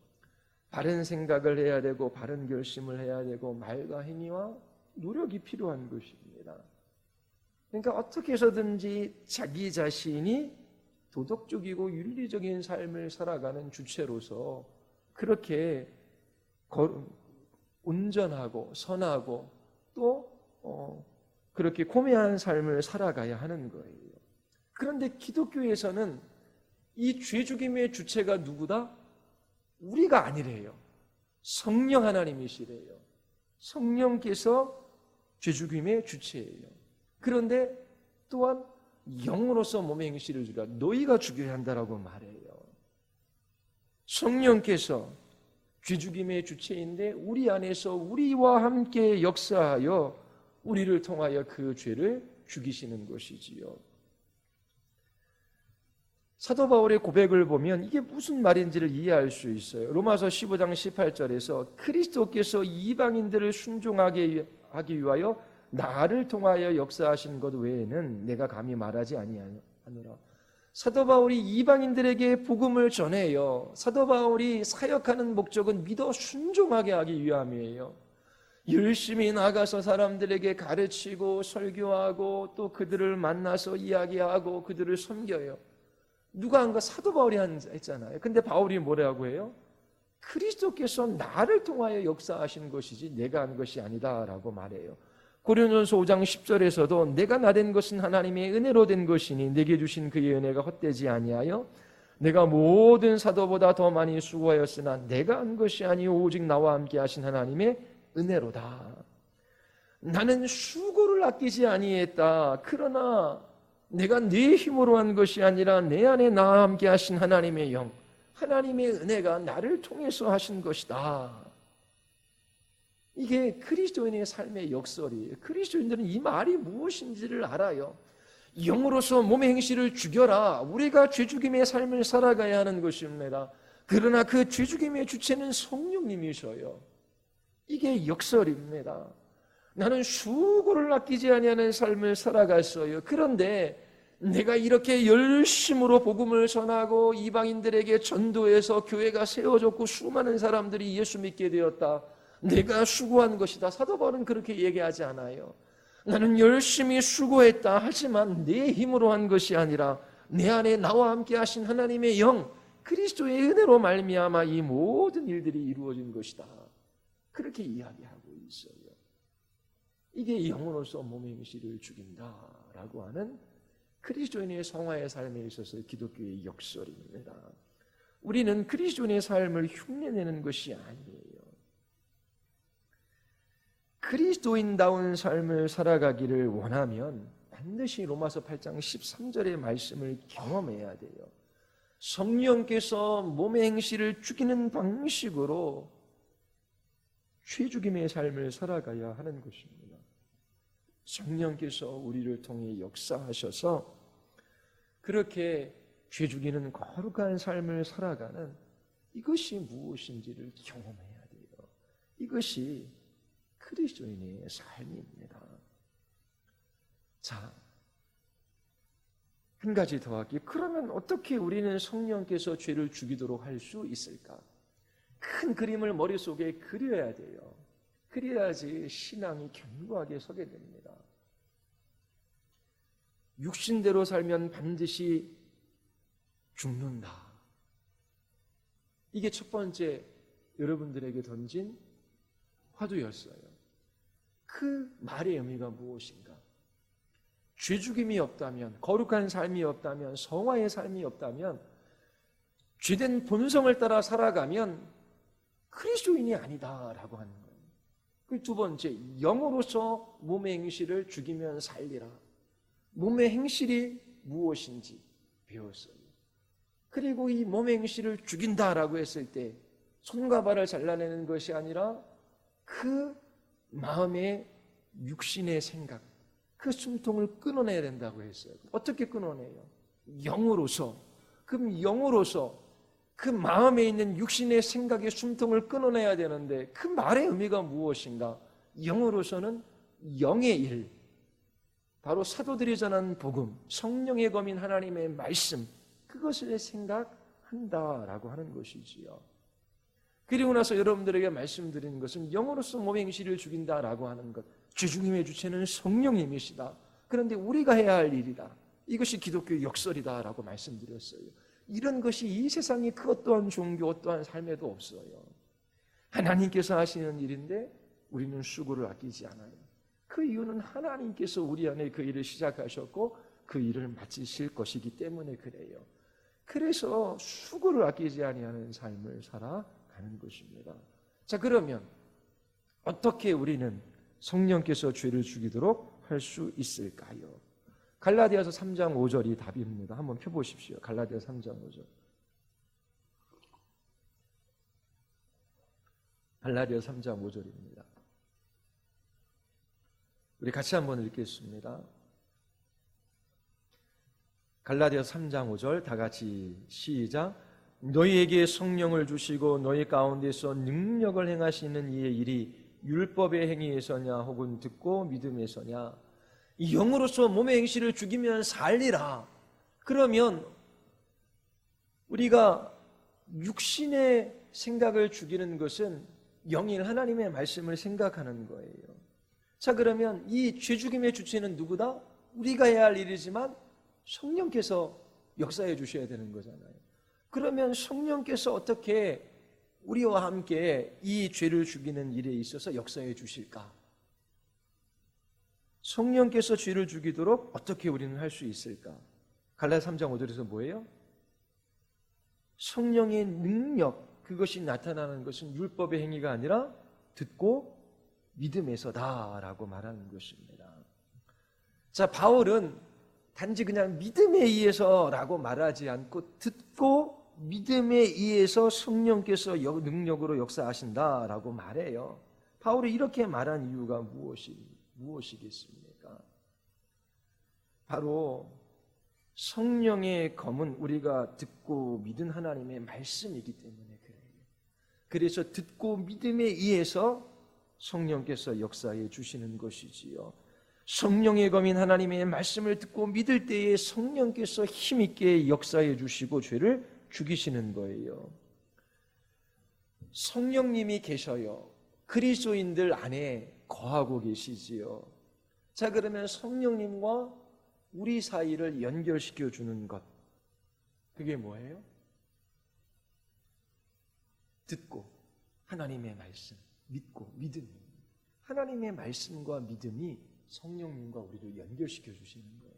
A: 바른 생각을 해야 되고 바른 결심을 해야 되고 말과 행위와 노력이 필요한 것입니다. 그러니까 어떻게 해서든지 자기 자신이 도덕적이고 윤리적인 삶을 살아가는 주체로서 그렇게 온전하고 선하고 또 그렇게 고매한 삶을 살아가야 하는 거예요. 그런데 기독교에서는 이 죄 죽임의 주체가 누구다? 우리가 아니래요. 성령 하나님이시래요. 성령께서 죄 죽임의 주체예요. 그런데 또한 영으로서 몸의 행실을 너희가 죽여야 한다라고 말해요. 성령께서 죄죽임의 주체인데 우리 안에서 우리와 함께 역사하여 우리를 통하여 그 죄를 죽이시는 것이지요. 사도 바울의 고백을 보면 이게 무슨 말인지를 이해할 수 있어요. 로마서 15장 18절에서 그리스도께서 이방인들을 순종하게 하기 위하여 나를 통하여 역사하신 것 외에는 내가 감히 말하지 아니하노라. 사도 바울이 이방인들에게 복음을 전해요. 사도 바울이 사역하는 목적은 믿어 순종하게 하기 위함이에요. 열심히 나가서 사람들에게 가르치고 설교하고 또 그들을 만나서 이야기하고 그들을 섬겨요. 누가 한 거? 사도 바울이 했잖아요. 근데 바울이 뭐라고 해요? 그리스도께서 나를 통하여 역사하신 것이지 내가 한 것이 아니다라고 말해요. 고린도전서 5장 10절에서도 내가 나된 것은 하나님의 은혜로 된 것이니 내게 주신 그의 은혜가 헛되지 아니하여 내가 모든 사도보다 더 많이 수고하였으나 내가 한 것이 아니요 오직 나와 함께 하신 하나님의 은혜로다. 나는 수고를 아끼지 아니했다. 그러나 내가 내 힘으로 한 것이 아니라 내 안에 나와 함께 하신 하나님의 영, 하나님의 은혜가 나를 통해서 하신 것이다. 이게 그리스도인의 삶의 역설이에요. 그리스도인들은 이 말이 무엇인지를 알아요. 영으로서 몸의 행실을 죽여라. 우리가 죄죽임의 삶을 살아가야 하는 것입니다. 그러나 그 죄죽임의 주체는 성령님이셔요. 이게 역설입니다. 나는 수고를 아끼지 아니하는 삶을 살아갔어요. 그런데 내가 이렇게 열심으로 복음을 전하고 이방인들에게 전도해서 교회가 세워졌고 수많은 사람들이 예수 믿게 되었다. 내가 수고한 것이다. 사도 바울은 그렇게 얘기하지 않아요. 나는 열심히 수고했다. 하지만 내 힘으로 한 것이 아니라 내 안에 나와 함께 하신 하나님의 영, 그리스도의 은혜로 말미암아 이 모든 일들이 이루어진 것이다. 그렇게 이야기하고 있어요. 이게 영으로서 몸의 행실을 죽인다라고 하는 그리스도인의 성화의 삶에 있어서 기독교의 역설입니다. 우리는 그리스도인의 삶을 흉내내는 것이 아니에요. 그리스도인다운 삶을 살아가기를 원하면 반드시 로마서 8장 13절의 말씀을 경험해야 돼요. 성령께서 몸의 행실을 죽이는 방식으로 죄죽임의 삶을 살아가야 하는 것입니다. 성령께서 우리를 통해 역사하셔서 그렇게 죄죽이는 거룩한 삶을 살아가는 이것이 무엇인지를 경험해야 돼요. 이것이 그리스도인의 삶입니다. 자, 한 가지 더 할게요. 그러면 어떻게 우리는 성령께서 죄를 죽이도록 할 수 있을까? 큰 그림을 머릿속에 그려야 돼요. 그래야지 신앙이 견고하게 서게 됩니다. 육신대로 살면 반드시 죽는다. 이게 첫 번째 여러분들에게 던진 화두였어요. 그 말의 의미가 무엇인가? 죄죽임이 없다면, 거룩한 삶이 없다면, 성화의 삶이 없다면, 죄된 본성을 따라 살아가면 그리스도인이 아니다라고 하는 거예요. 그 두 번째, 영으로서 몸의 행실을 죽이면 살리라. 몸의 행실이 무엇인지 배웠어요. 그리고 이 몸의 행실을 죽인다라고 했을 때 손과 발을 잘라내는 것이 아니라 그 마음의 육신의 생각, 그 숨통을 끊어내야 된다고 했어요. 어떻게 끊어내요? 영으로서. 그럼 영으로서 그 마음에 있는 육신의 생각의 숨통을 끊어내야 되는데 그 말의 의미가 무엇인가? 영으로서는 영의 일, 바로 사도들이 전한 복음, 성령의 검인 하나님의 말씀, 그것을 생각한다라고 하는 것이지요. 그리고 나서 여러분들에게 말씀드리는 것은 영으로서 몸의 행실을 죽인다라고 하는 것, 죄죽임의 주체는 성령님이시다. 그런데 우리가 해야 할 일이다. 이것이 기독교 역설이다라고 말씀드렸어요. 이런 것이 이 세상에 그 어떠한 종교, 어떠한 삶에도 없어요. 하나님께서 하시는 일인데 우리는 수고를 아끼지 않아요. 그 이유는 하나님께서 우리 안에 그 일을 시작하셨고 그 일을 마치실 것이기 때문에 그래요. 그래서 수고를 아끼지 아니하는 삶을 살아가는 것입니다. 자, 그러면 어떻게 우리는 성령께서 죄를 죽이도록 할 수 있을까요? 갈라디아서 3장 5절이 답입니다. 한번 펴보십시오. 갈라디아서 3장 5절. 갈라디아 3장 5절입니다. 우리 같이 한번 읽겠습니다. 갈라디아 3장 5절 다 같이 시작. 너희에게 성령을 주시고 너희 가운데서 능력을 행하시는 이의 일이 율법의 행위에서냐 혹은 듣고 믿음에서냐. 이 영으로서 몸의 행실을 죽이면 살리라. 그러면 우리가 육신의 생각을 죽이는 것은 영일 하나님의 말씀을 생각하는 거예요. 자, 그러면 이 죄 죽임의 주체는 누구다? 우리가 해야 할 일이지만 성령께서 역사해 주셔야 되는 거잖아요. 그러면 성령께서 어떻게 우리와 함께 이 죄를 죽이는 일에 있어서 역사해 주실까? 성령께서 죄를 죽이도록 어떻게 우리는 할 수 있을까? 갈라디아 3장 5절에서 뭐예요? 성령의 능력, 그것이 나타나는 것은 율법의 행위가 아니라 듣고 믿음에서다라고 말하는 것입니다. 자, 바울은 단지 그냥 믿음에 의해서라고 말하지 않고 듣고 믿음에 의해서 성령께서 능력으로 역사하신다라고 말해요. 바울이 이렇게 말한 이유가 무엇이겠습니까? 바로 성령의 검은 우리가 듣고 믿은 하나님의 말씀이기 때문에 그래요. 그래서 듣고 믿음에 의해서 성령께서 역사해 주시는 것이지요. 성령의 검인 하나님의 말씀을 듣고 믿을 때에 성령께서 힘있게 역사해 주시고 죄를 죽이시는 거예요. 성령님이 계셔요. 그리스도인들 안에 거하고 계시지요. 자, 그러면 성령님과 우리 사이를 연결시켜 주는 것, 그게 뭐예요? 듣고 하나님의 말씀, 믿고 믿음이, 하나님의 말씀과 믿음이 성령님과 우리를 연결시켜 주시는 거예요.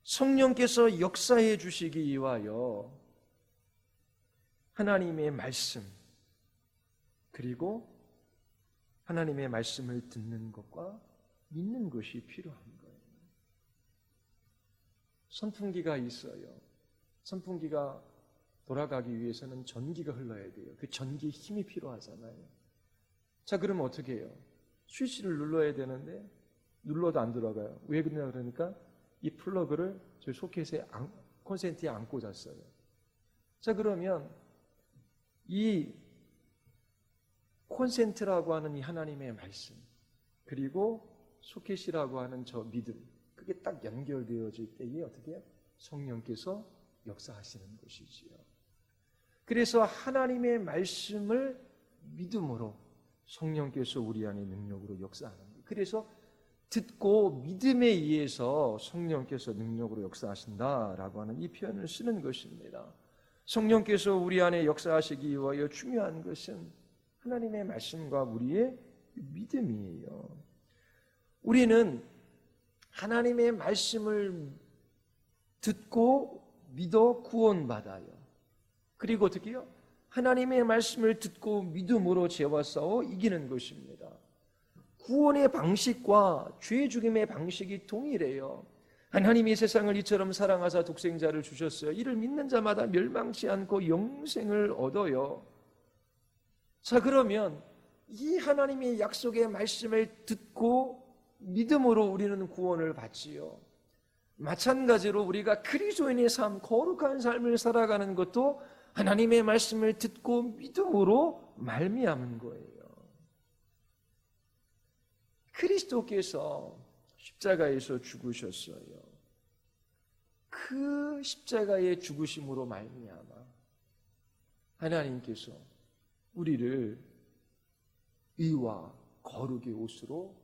A: 성령께서 역사해 주시기 위하여 하나님의 말씀, 그리고 하나님의 말씀을 듣는 것과 믿는 것이 필요한 거예요. 선풍기가 있어요. 선풍기가 돌아가기 위해서는 전기가 흘러야 돼요. 그 전기에 힘이 필요하잖아요. 자, 그러면 어떻게 해요? 스위치를 눌러야 되는데 눌러도 안 들어가요. 왜 그러냐 그러니까 이 플러그를 저희 소켓에 콘센트에 안 꽂았어요. 자, 그러면 이 콘센트라고 하는 이 하나님의 말씀, 그리고 소켓이라고 하는 저 믿음, 그게 딱 연결되어질 때에 어떻게 해요? 성령께서 역사하시는 것이지요. 그래서 하나님의 말씀을 믿음으로 성령께서 우리 안에 능력으로 역사하는 거예요. 그래서 듣고 믿음에 의해서 성령께서 능력으로 역사하신다라고 하는 이 표현을 쓰는 것입니다. 성령께서 우리 안에 역사하시기 위하여 중요한 것은 하나님의 말씀과 우리의 믿음이에요. 우리는 하나님의 말씀을 듣고 믿어 구원받아요. 그리고 어떻게 해요? 하나님의 말씀을 듣고 믿음으로 죄와 싸워 이기는 것입니다. 구원의 방식과 죄 죽임의 방식이 동일해요. 하나님이 세상을 이처럼 사랑하사 독생자를 주셨어요. 이를 믿는 자마다 멸망치 않고 영생을 얻어요. 자, 그러면 이 하나님의 약속의 말씀을 듣고 믿음으로 우리는 구원을 받지요. 마찬가지로 우리가 그리스도인의 삶, 거룩한 삶을 살아가는 것도 하나님의 말씀을 듣고 믿음으로 말미암은 거예요. 그리스도께서 십자가에서 죽으셨어요. 그 십자가의 죽으심으로 말미암아 하나님께서 우리를 의와 거룩의 옷으로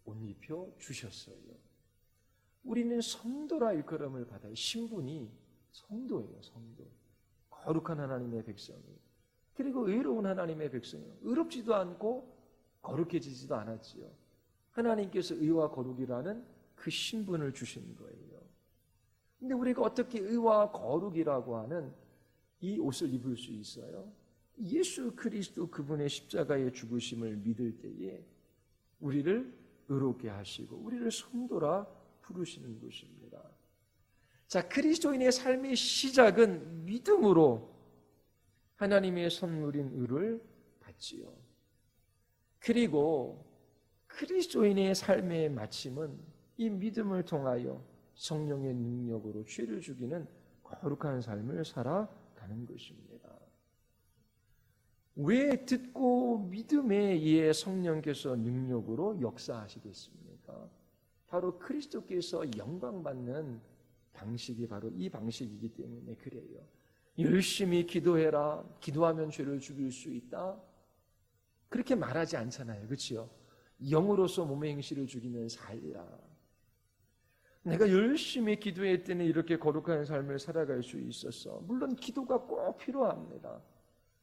A: 옷 입혀 주셨어요. 우리는 성도라 일컬음을 받아요. 신분이 성도예요. 성도. 거룩한 하나님의 백성이. 그리고 의로운 하나님의 백성이요. 의롭지도 않고 거룩해지지도 않았지요. 하나님께서 의와 거룩이라는 그 신분을 주신 거예요. 근데 우리가 어떻게 의와 거룩이라고 하는 이 옷을 입을 수 있어요? 예수 그리스도 그분의 십자가의 죽으심을 믿을 때에 우리를 의롭게 하시고 우리를 성도라 부르시는 것입니다. 자, 그리스도인의 삶의 시작은 믿음으로 하나님의 선물인 의를 받지요. 그리고 그리스도인의 삶의 마침은 이 믿음을 통하여 성령의 능력으로 죄를 죽이는 거룩한 삶을 살아가는 것입니다. 왜 듣고 믿음에 의해 성령께서 능력으로 역사하시겠습니까? 바로 그리스도께서 영광받는 방식이 바로 이 방식이기 때문에 그래요. 열심히 기도해라. 기도하면 죄를 죽일 수 있다. 그렇게 말하지 않잖아요. 그렇죠? 영으로서 몸의 행실을 죽이면 살리라. 내가 열심히 기도했더니 이렇게 거룩한 삶을 살아갈 수 있었어. 물론 기도가 꼭 필요합니다.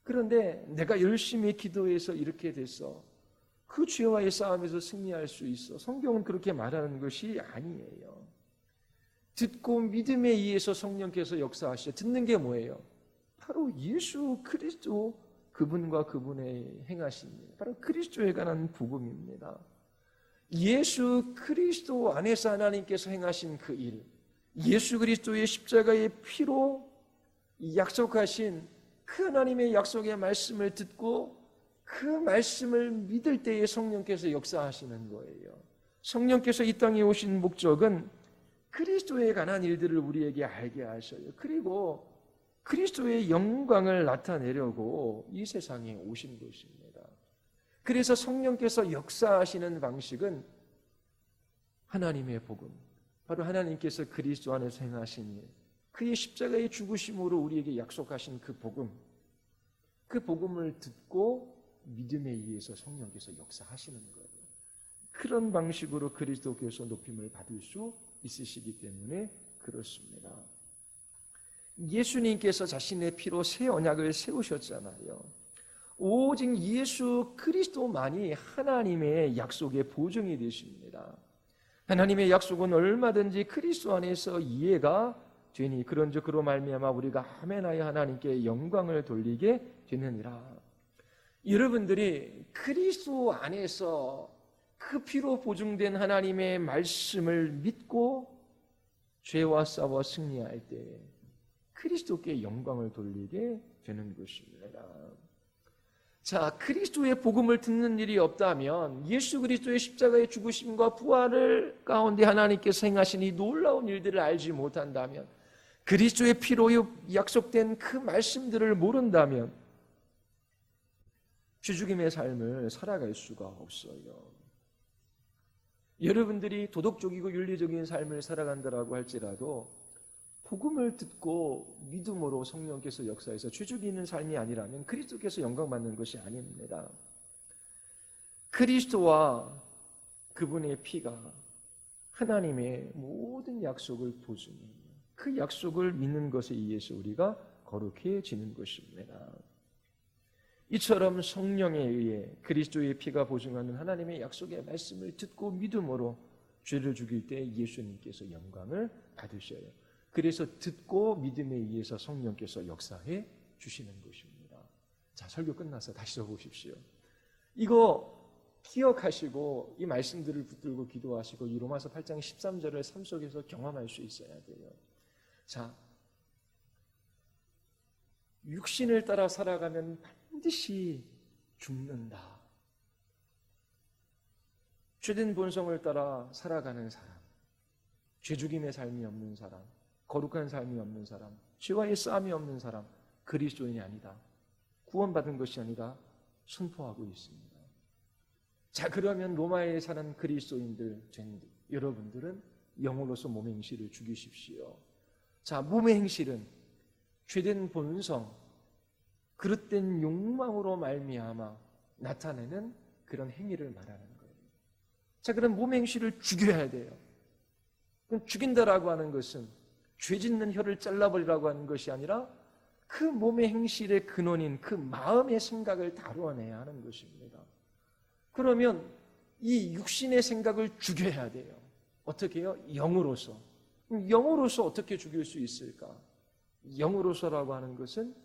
A: 그런데 내가 열심히 기도해서 이렇게 됐어. 그 죄와의 싸움에서 승리할 수 있어. 성경은 그렇게 말하는 것이 아니에요. 듣고 믿음에 의해서 성령께서 역사하시죠. 듣는 게 뭐예요? 바로 예수 그리스도 그분과 그분의 행하신 일, 바로 그리스도에 관한 복음입니다. 예수 그리스도 안에서 하나님께서 행하신 그 일, 예수 그리스도의 십자가의 피로 약속하신 그 하나님의 약속의 말씀을 듣고 그 말씀을 믿을 때에 성령께서 역사하시는 거예요. 성령께서 이 땅에 오신 목적은 그리스도에 관한 일들을 우리에게 알게 하셔요. 그리고 그리스도의 영광을 나타내려고 이 세상에 오신 것입니다. 그래서 성령께서 역사하시는 방식은 하나님의 복음, 바로 하나님께서 그리스도 안에서 행하신 일, 그의 십자가의 죽으심으로 우리에게 약속하신 그 복음, 그 복음을 듣고 믿음에 의해서 성령께서 역사하시는 거예요. 그런 방식으로 그리스도께서 높임을 받을 수 있으시기 때문에 그렇습니다. 예수님께서 자신의 피로 새 언약을 세우셨잖아요. 오직 예수 그리스도만이 하나님의 약속의 보증이 되십니다. 하나님의 약속은 얼마든지 그리스도 안에서 이해가 되니 그런즉 그로 말미암아 우리가 아멘하여 하나님께 영광을 돌리게 되느니라. 여러분들이 그리스도 안에서 그 피로 보증된 하나님의 말씀을 믿고 죄와 싸워 승리할 때 그리스도께 영광을 돌리게 되는 것입니다. 자, 그리스도의 복음을 듣는 일이 없다면 예수 그리스도의 십자가의 죽으심과 부활을 가운데 하나님께서 행하신 이 놀라운 일들을 알지 못한다면, 그리스도의 피로 약속된 그 말씀들을 모른다면 주죽임의 삶을 살아갈 수가 없어요. 여러분들이 도덕적이고 윤리적인 삶을 살아간다라고 할지라도 복음을 듣고 믿음으로 성령께서 역사해서 죄 죽이는 삶이 아니라면 그리스도께서 영광받는 것이 아닙니다. 그리스도와 그분의 피가 하나님의 모든 약속을 보증해요. 그 약속을 믿는 것에 의해서 우리가 거룩해지는 것입니다. 이처럼 성령에 의해 그리스도의 피가 보증하는 하나님의 약속의 말씀을 듣고 믿음으로 죄를 죽일 때 예수님께서 영광을 받으셔요. 그래서 듣고 믿음에 의해서 성령께서 역사해 주시는 것입니다. 자, 설교 끝나서 다시 적어보십시오. 이거 기억하시고 이 말씀들을 붙들고 기도하시고 이 로마서 8장 13절을 삶 속에서 경험할 수 있어야 돼요. 자, 육신을 따라 살아가면 반드시 죽는다. 죄된 본성을 따라 살아가는 사람, 죄죽임의 삶이 없는 사람, 거룩한 삶이 없는 사람, 죄와의 싸움이 없는 사람, 그리스도인이 아니다. 구원받은 것이 아니라 선포하고 있습니다. 자, 그러면 로마에 사는 그리스도인들 된 여러분들은 영으로서 몸의 행실을 죽이십시오. 자, 몸의 행실은 죄된 본성, 그릇된 욕망으로 말미암아 나타내는 그런 행위를 말하는 거예요. 자, 그럼 몸의 행실을 죽여야 돼요. 그럼 죽인다라고 하는 것은 죄 짓는 혀를 잘라버리라고 하는 것이 아니라 그 몸의 행실의 근원인 그 마음의 생각을 다루어내야 하는 것입니다. 그러면 이 육신의 생각을 죽여야 돼요. 어떻게 해요? 영으로서. 영으로서 어떻게 죽일 수 있을까? 영으로서라고 하는 것은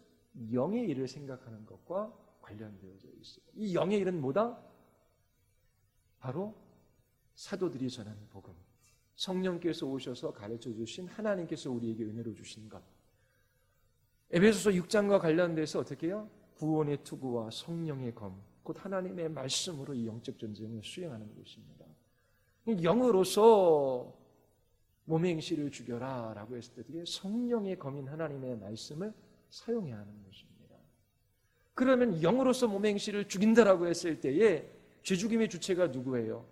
A: 영의 일을 생각하는 것과 관련되어져 있어요. 이 영의 일은 뭐다? 바로 사도들이 전하는 복음. 성령께서 오셔서 가르쳐 주신 하나님께서 우리에게 은혜로 주신 것. 에베소서 6장과 관련돼서 어떻게 해요? 구원의 투구와 성령의 검, 곧 하나님의 말씀으로 이 영적 전쟁을 수행하는 것입니다. 영으로서 몸의 행실을 죽여라 라고 했을 때 성령의 검인 하나님의 말씀을 사용해야 하는 것입니다. 그러면 영으로서 몸의 행실을 죽인다라고 했을 때에 죄죽임의 주체가 누구예요?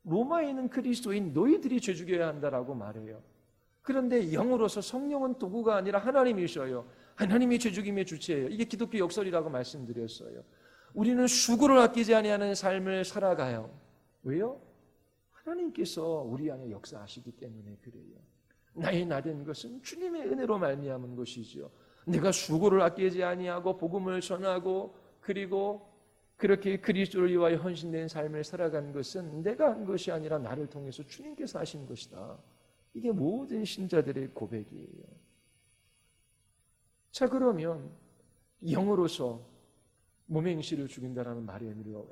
A: 로마에 있는 그리스도인 너희들이 죄 죽여야 한다라고 말해요. 그런데 영으로서 성령은 도구가 아니라 하나님이셔요. 하나님이 죄 죽임의 주체예요. 이게 기독교 역설이라고 말씀드렸어요. 우리는 수고를 아끼지 아니하는 삶을 살아가요. 왜요? 하나님께서 우리 안에 역사하시기 때문에 그래요. 나의 나된 것은 주님의 은혜로 말미암은 것이지요. 내가 수고를 아끼지 아니하고 복음을 전하고 그리고 그렇게 그리스도를 위하여 헌신된 삶을 살아간 것은 내가 한 것이 아니라 나를 통해서 주님께서 하신 것이다. 이게 모든 신자들의 고백이에요. 자, 그러면 영으로서 몸의 행실을 죽인다라는 말의 의미를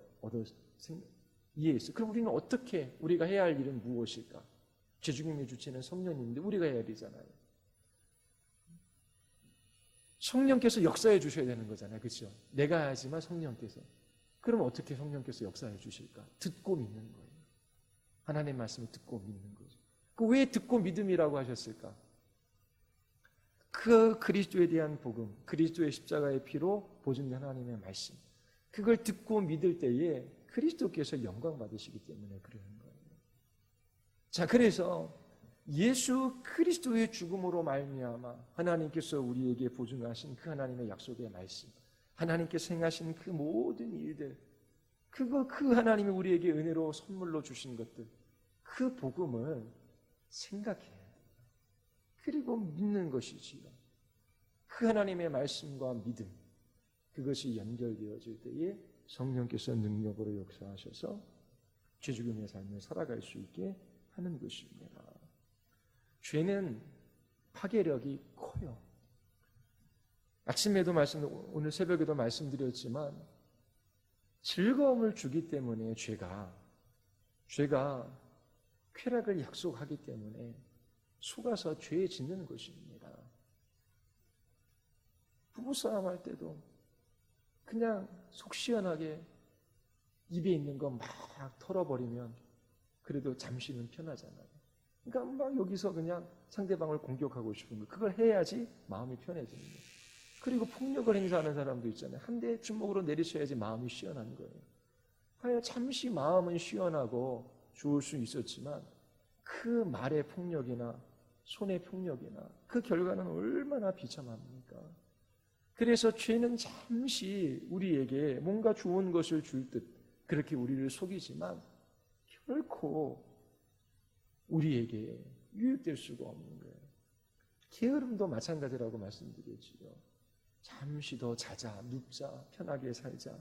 A: 이해했어요. 그럼 우리는 어떻게 우리가 해야 할 일은 무엇일까? 죄죽임의 주체는 성령님인데 우리가 해야 되잖아요. 성령께서 역사해 주셔야 되는 거잖아요. 그렇죠? 내가 하지만 성령께서. 그럼 어떻게 성령께서 역사해 주실까? 듣고 믿는 거예요. 하나님의 말씀을 듣고 믿는 거죠. 왜 듣고 믿음이라고 하셨을까? 그 그리스도에 대한 복음, 그리스도의 십자가의 피로 보증된 하나님의 말씀, 그걸 듣고 믿을 때에 그리스도께서 영광 받으시기 때문에 그러는 거예요. 자, 그래서 예수 그리스도의 죽음으로 말미암아 하나님께서 우리에게 보증하신 그 하나님의 약속의 말씀, 하나님께서 행하신 그 모든 일들, 그 하나님이 우리에게 은혜로 선물로 주신 것들, 그 복음을 생각해요. 그리고 믿는 것이지요. 그 하나님의 말씀과 믿음, 그것이 연결되어질 때에 성령께서 능력으로 역사하셔서 죄죽음의 삶을 살아갈 수 있게 하는 것입니다. 죄는 파괴력이 커요. 아침에도 오늘 새벽에도 말씀드렸지만 즐거움을 주기 때문에 죄가 쾌락을 약속하기 때문에 속아서 죄에 짓는 것입니다. 부부싸움 할 때도 그냥 속 시원하게 입에 있는 거 막 털어버리면 그래도 잠시는 편하잖아요. 그러니까 막 여기서 그냥 상대방을 공격하고 싶은 거, 그걸 해야지 마음이 편해지는 거예요. 그리고 폭력을 행사하는 사람도 있잖아요. 한 대 주먹으로 내리쳐야지 마음이 시원한 거예요. 하여 잠시 마음은 시원하고 좋을 수 있었지만 그 말의 폭력이나 손의 폭력이나 그 결과는 얼마나 비참합니까? 그래서 죄는 잠시 우리에게 뭔가 좋은 것을 줄 듯 그렇게 우리를 속이지만 결코 우리에게 유익될 수가 없는 거예요. 게으름도 마찬가지라고 말씀드렸지요. 잠시 더 자자, 눕자, 편하게 살자.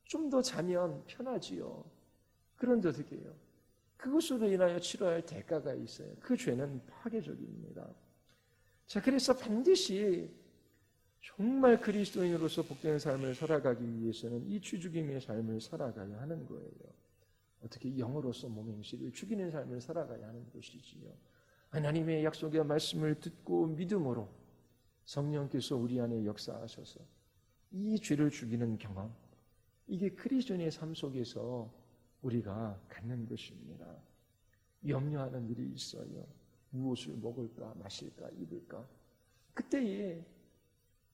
A: 좀 더 자면 편하지요. 그런데 어떻게 해요? 그것으로 인하여 치러야 할 대가가 있어요. 그 죄는 파괴적입니다. 자, 그래서 반드시 정말 그리스도인으로서 복된 삶을 살아가기 위해서는 이 죄죽임의 삶을 살아가야 하는 거예요. 어떻게 영으로서 몸의 행실을 죽이는 삶을 살아가야 하는 것이지요. 하나님의 약속의 말씀을 듣고 믿음으로 성령께서 우리 안에 역사하셔서 이 죄를 죽이는 경험, 이게 그리스도인의 삶 속에서 우리가 갖는 것입니다. 염려하는 일이 있어요. 무엇을 먹을까, 마실까, 입을까. 그때에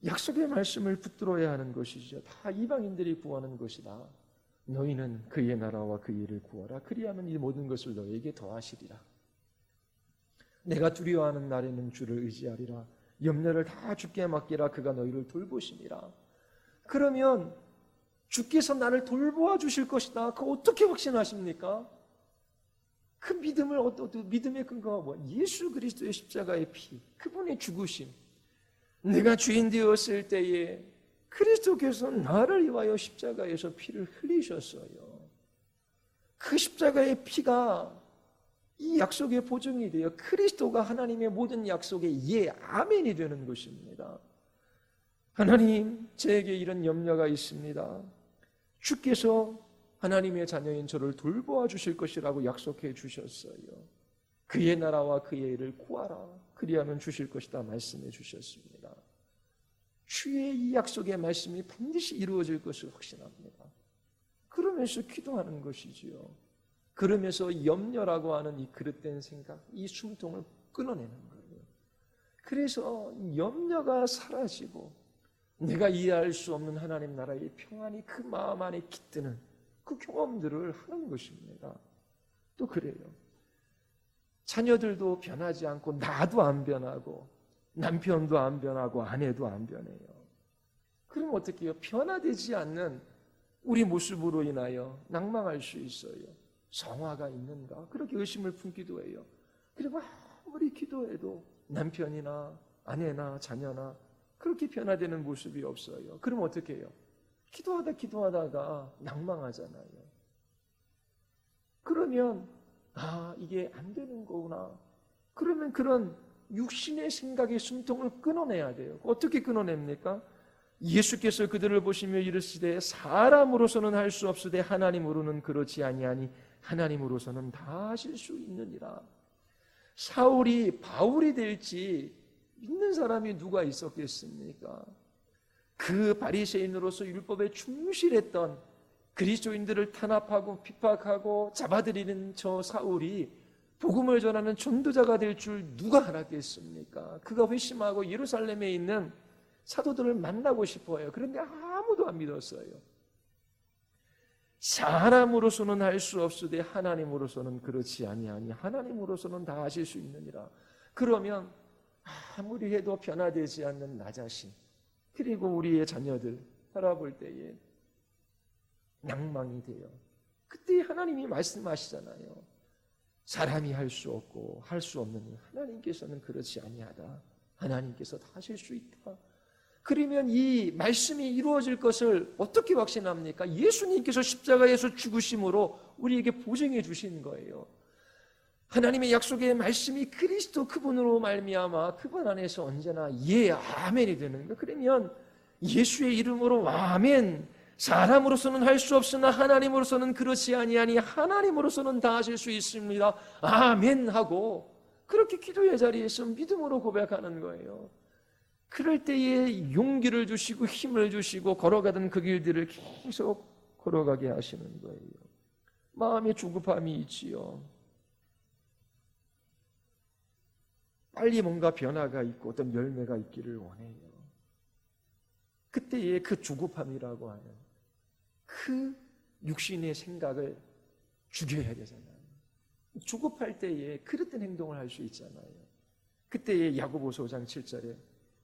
A: 약속의 말씀을 붙들어야 하는 것이죠. 다 이방인들이 구하는 것이다. 너희는 그의 나라와 그의 일을 구하라. 그리하면 이 모든 것을 너희에게 더하시리라. 내가 두려워하는 날에는 주를 의지하리라. 염려를 다 주께 맡기라. 그가 너희를 돌보시니라. 그러면 주께서 나를 돌보아 주실 것이다. 그거 어떻게 확신하십니까? 그 믿음의 근거가 뭐야? 예수 그리스도의 십자가의 피, 그분의 죽으심. 내가 주인 되었을 때에 그리스도께서 나를 위하여 십자가에서 피를 흘리셨어요. 그 십자가의 피가 이 약속의 보증이 되어 그리스도가 하나님의 모든 약속의 예, 아멘이 되는 것입니다. 하나님, 저에게 이런 염려가 있습니다. 주께서 하나님의 자녀인 저를 돌보아 주실 것이라고 약속해 주셨어요. 그의 나라와 그의 일을 구하라. 그리하면 주실 것이다 말씀해 주셨습니다. 주의 이 약속의 말씀이 반드시 이루어질 것을 확신합니다. 그러면서 기도하는 것이지요. 그러면서 염려라고 하는 이 그릇된 생각, 이 숨통을 끊어내는 거예요. 그래서 염려가 사라지고 내가 이해할 수 없는 하나님 나라의 평안이 그 마음 안에 깃드는 그 경험들을 하는 것입니다. 또 그래요. 자녀들도 변하지 않고 나도 안 변하고 남편도 안 변하고 아내도 안 변해요. 그럼 어떻게 해요? 변화되지 않는 우리 모습으로 인하여 낭망할 수 있어요. 성화가 있는가? 그렇게 의심을 품기도 해요. 그리고 아무리 기도해도 남편이나 아내나 자녀나 그렇게 변화되는 모습이 없어요. 그럼 어떻게 해요? 기도하다가 낭망하잖아요. 그러면 이게 안 되는 거구나. 그러면 그런 육신의 생각의 숨통을 끊어내야 돼요. 어떻게 끊어냅니까? 예수께서 그들을 보시며 이르시되 사람으로서는 할 수 없으되 하나님으로는 그렇지 아니하니 하나님으로서는 다 하실 수 있느니라. 사울이 바울이 될지 믿는 사람이 누가 있었겠습니까? 그 바리새인으로서 율법에 충실했던 그리스도인들을 탄압하고 핍박하고 잡아들이는 저 사울이 복음을 전하는 전도자가 될 줄 누가 알았겠습니까? 그가 회심하고 예루살렘에 있는 사도들을 만나고 싶어요. 그런데 아무도 안 믿었어요. 사람으로서는 할 수 없으되 하나님으로서는 그렇지 아니하니 하나님으로서는 다 하실 수 있느니라. 그러면 아무리 해도 변화되지 않는 나 자신, 그리고 우리의 자녀들 바라볼 때에 낭망이 돼요. 그때 하나님이 말씀하시잖아요. 사람이 할 수 없고 할 수 없는 일, 하나님께서는 그렇지 아니하다. 하나님께서 다 하실 수 있다. 그러면 이 말씀이 이루어질 것을 어떻게 확신합니까? 예수님께서 십자가에서 죽으심으로 우리에게 보증해 주신 거예요. 하나님의 약속의 말씀이 그리스도 그분으로 말미암아 그분 안에서 언제나 예, 아멘이 되는 거예요. 그러면 예수의 이름으로 아멘, 사람으로서는 할 수 없으나 하나님으로서는 그렇지 아니하니 하나님으로서는 다 하실 수 있습니다. 아멘 하고 그렇게 기도의 자리에서 믿음으로 고백하는 거예요. 그럴 때에 용기를 주시고 힘을 주시고 걸어가던 그 길들을 계속 걸어가게 하시는 거예요. 마음에 조급함이 있지요. 빨리 뭔가 변화가 있고 어떤 열매가 있기를 원해요. 그때의 그 조급함이라고 하는 그 육신의 생각을 죽여야 되잖아요. 조급할 때에 그릇된 행동을 할 수 있잖아요. 그때의 야고보서 5장 7절에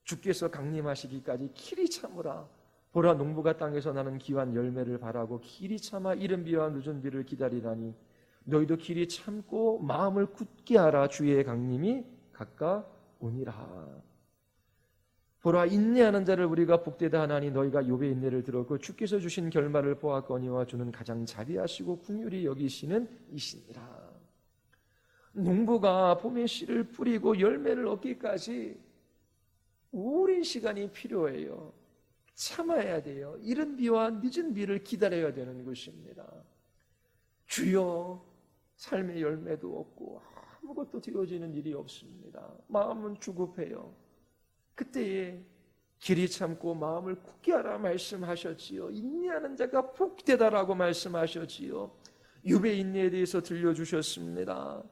A: 주께서 강림하시기까지 길이 참으라. 보라, 농부가 땅에서 나는 귀한 열매를 바라고 길이 참아 이른 비와 늦은 비를 기다리라니 너희도 길이 참고 마음을 굳게 하라. 주의 강림이 가까우니라. 보라, 인내하는 자를 우리가 복되다 하나니 너희가 욥의 인내를 들었고 주께서 주신 결말을 보았거니와 주는 가장 자비하시고 긍휼히 여기시는 이시니라. 농부가 봄에 씨를 뿌리고 열매를 얻기까지 오랜 시간이 필요해요. 참아야 돼요. 이른 비와 늦은 비를 기다려야 되는 것입니다. 주여, 삶의 열매도 없고 아무것도 되어지는 일이 없습니다. 마음은 조급해요. 그때에 길이 참고 마음을 굳게 하라 말씀하셨지요. 인내하는 자가 복되다라고 말씀하셨지요. 욥의 인내에 대해서 들려주셨습니다.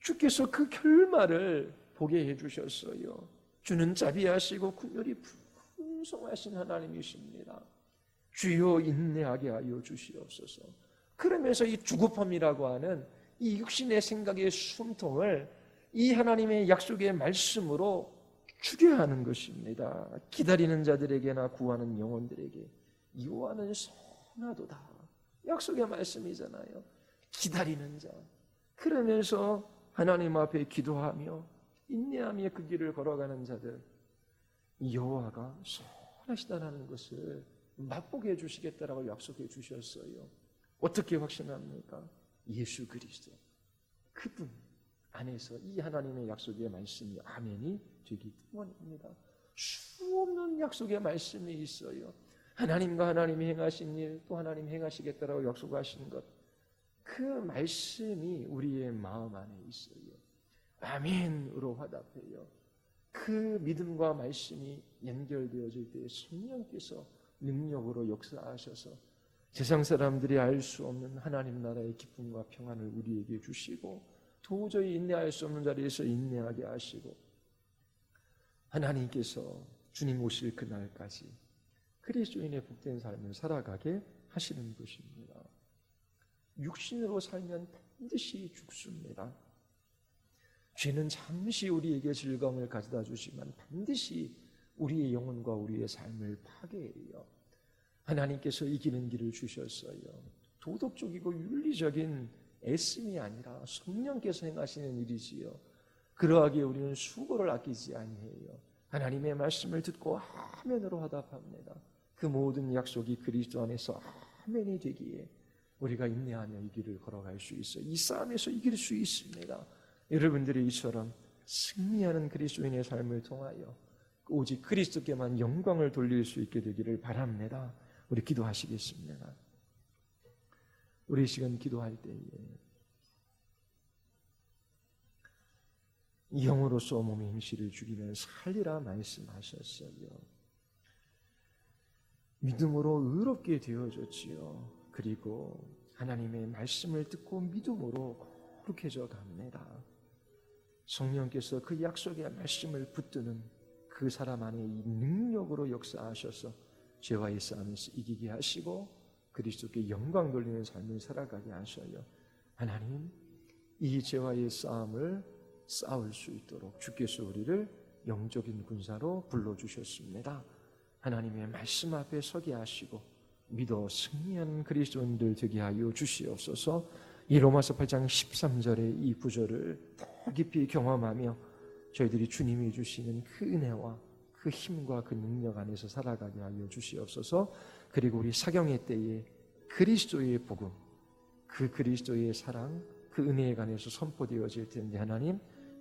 A: 주께서 그 결말을 보게 해주셨어요. 주는 자비하시고 긍휼이 풍성하신 하나님이십니다. 주여 인내하게 하여 주시옵소서. 그러면서 이 조급함이라고 하는 이 육신의 생각의 숨통을 이 하나님의 약속의 말씀으로 죽여야 하는 것입니다. 기다리는 자들에게나 구하는 영혼들에게 여호와는 선하도다. 약속의 말씀이잖아요. 기다리는 자. 그러면서 하나님 앞에 기도하며 인내하며 그 길을 걸어가는 자들, 여호와가 선하시다는 것을 맛보게 해주시겠다라고 약속해 주셨어요. 어떻게 확신합니까? 예수 그리스도 그분 안에서 이 하나님의 약속의 말씀이 아멘이 되기 때문입니다. 수없는 약속의 말씀이 있어요. 하나님과 하나님이 행하신 일, 또 하나님 행하시겠다라고 약속하신 것, 그 말씀이 우리의 마음 안에 있어요. 아멘으로 화답해요. 그 믿음과 말씀이 연결되어질 때 성령께서 능력으로 역사하셔서 세상 사람들이 알 수 없는 하나님 나라의 기쁨과 평안을 우리에게 주시고 도저히 인내할 수 없는 자리에서 인내하게 하시고 하나님께서 주님 오실 그날까지 그리스도인의 복된 삶을 살아가게 하시는 것입니다. 육신으로 살면 반드시 죽습니다. 죄는 잠시 우리에게 즐거움을 가져다 주지만 반드시 우리의 영혼과 우리의 삶을 파괴해요. 하나님께서 이기는 길을 주셨어요. 도덕적이고 윤리적인 애씀이 아니라 성령께서 행하시는 일이지요. 그러하기에 우리는 수고를 아끼지 아니해요. 하나님의 말씀을 듣고 아멘으로 화답합니다. 그 모든 약속이 그리스도 안에서 아멘이 되기에 우리가 인내하며 이 길을 걸어갈 수 있어요. 이 싸움에서 이길 수 있습니다. 여러분들이 이처럼 승리하는 그리스도인의 삶을 통하여 오직 그리스도께만 영광을 돌릴 수 있게 되기를 바랍니다. 우리 기도하시겠습니다. 우리 시간 기도할 때에 영으로서 몸의 행실을 죽이면 살리라 말씀하셨어요. 믿음으로 의롭게 되어졌지요. 그리고 하나님의 말씀을 듣고 믿음으로 거룩해져 갑니다. 성령께서 그 약속의 말씀을 붙드는 그 사람 안에 이 능력으로 역사하셔서 죄와의 싸움에서 이기게 하시고 그리스도께 영광 돌리는 삶을 살아가게 하셔요. 하나님, 이 죄와의 싸움을 싸울 수 있도록 주께서 우리를 영적인 군사로 불러주셨습니다. 하나님의 말씀 앞에 서게 하시고 믿어 승리하는 그리스도인들 되게 하여 주시옵소서. 이 로마서 8장 13절의 이 구절을 더 깊이 경험하며 저희들이 주님이 주시는 그 은혜와 그 힘과 그 능력 안에서 살아가게 하여 주시옵소서. 그리고 우리 사경의 때에 그리스도의 복음, 그 그리스도의 사랑, 그 은혜에 관해서 선포되어질 텐데 하나님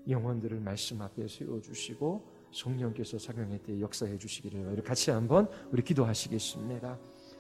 A: 영혼들을 말씀 앞에 세워주시고 성령께서 사경의 때에 역사해 주시기를 같이 한번 우리 기도하시겠습니다.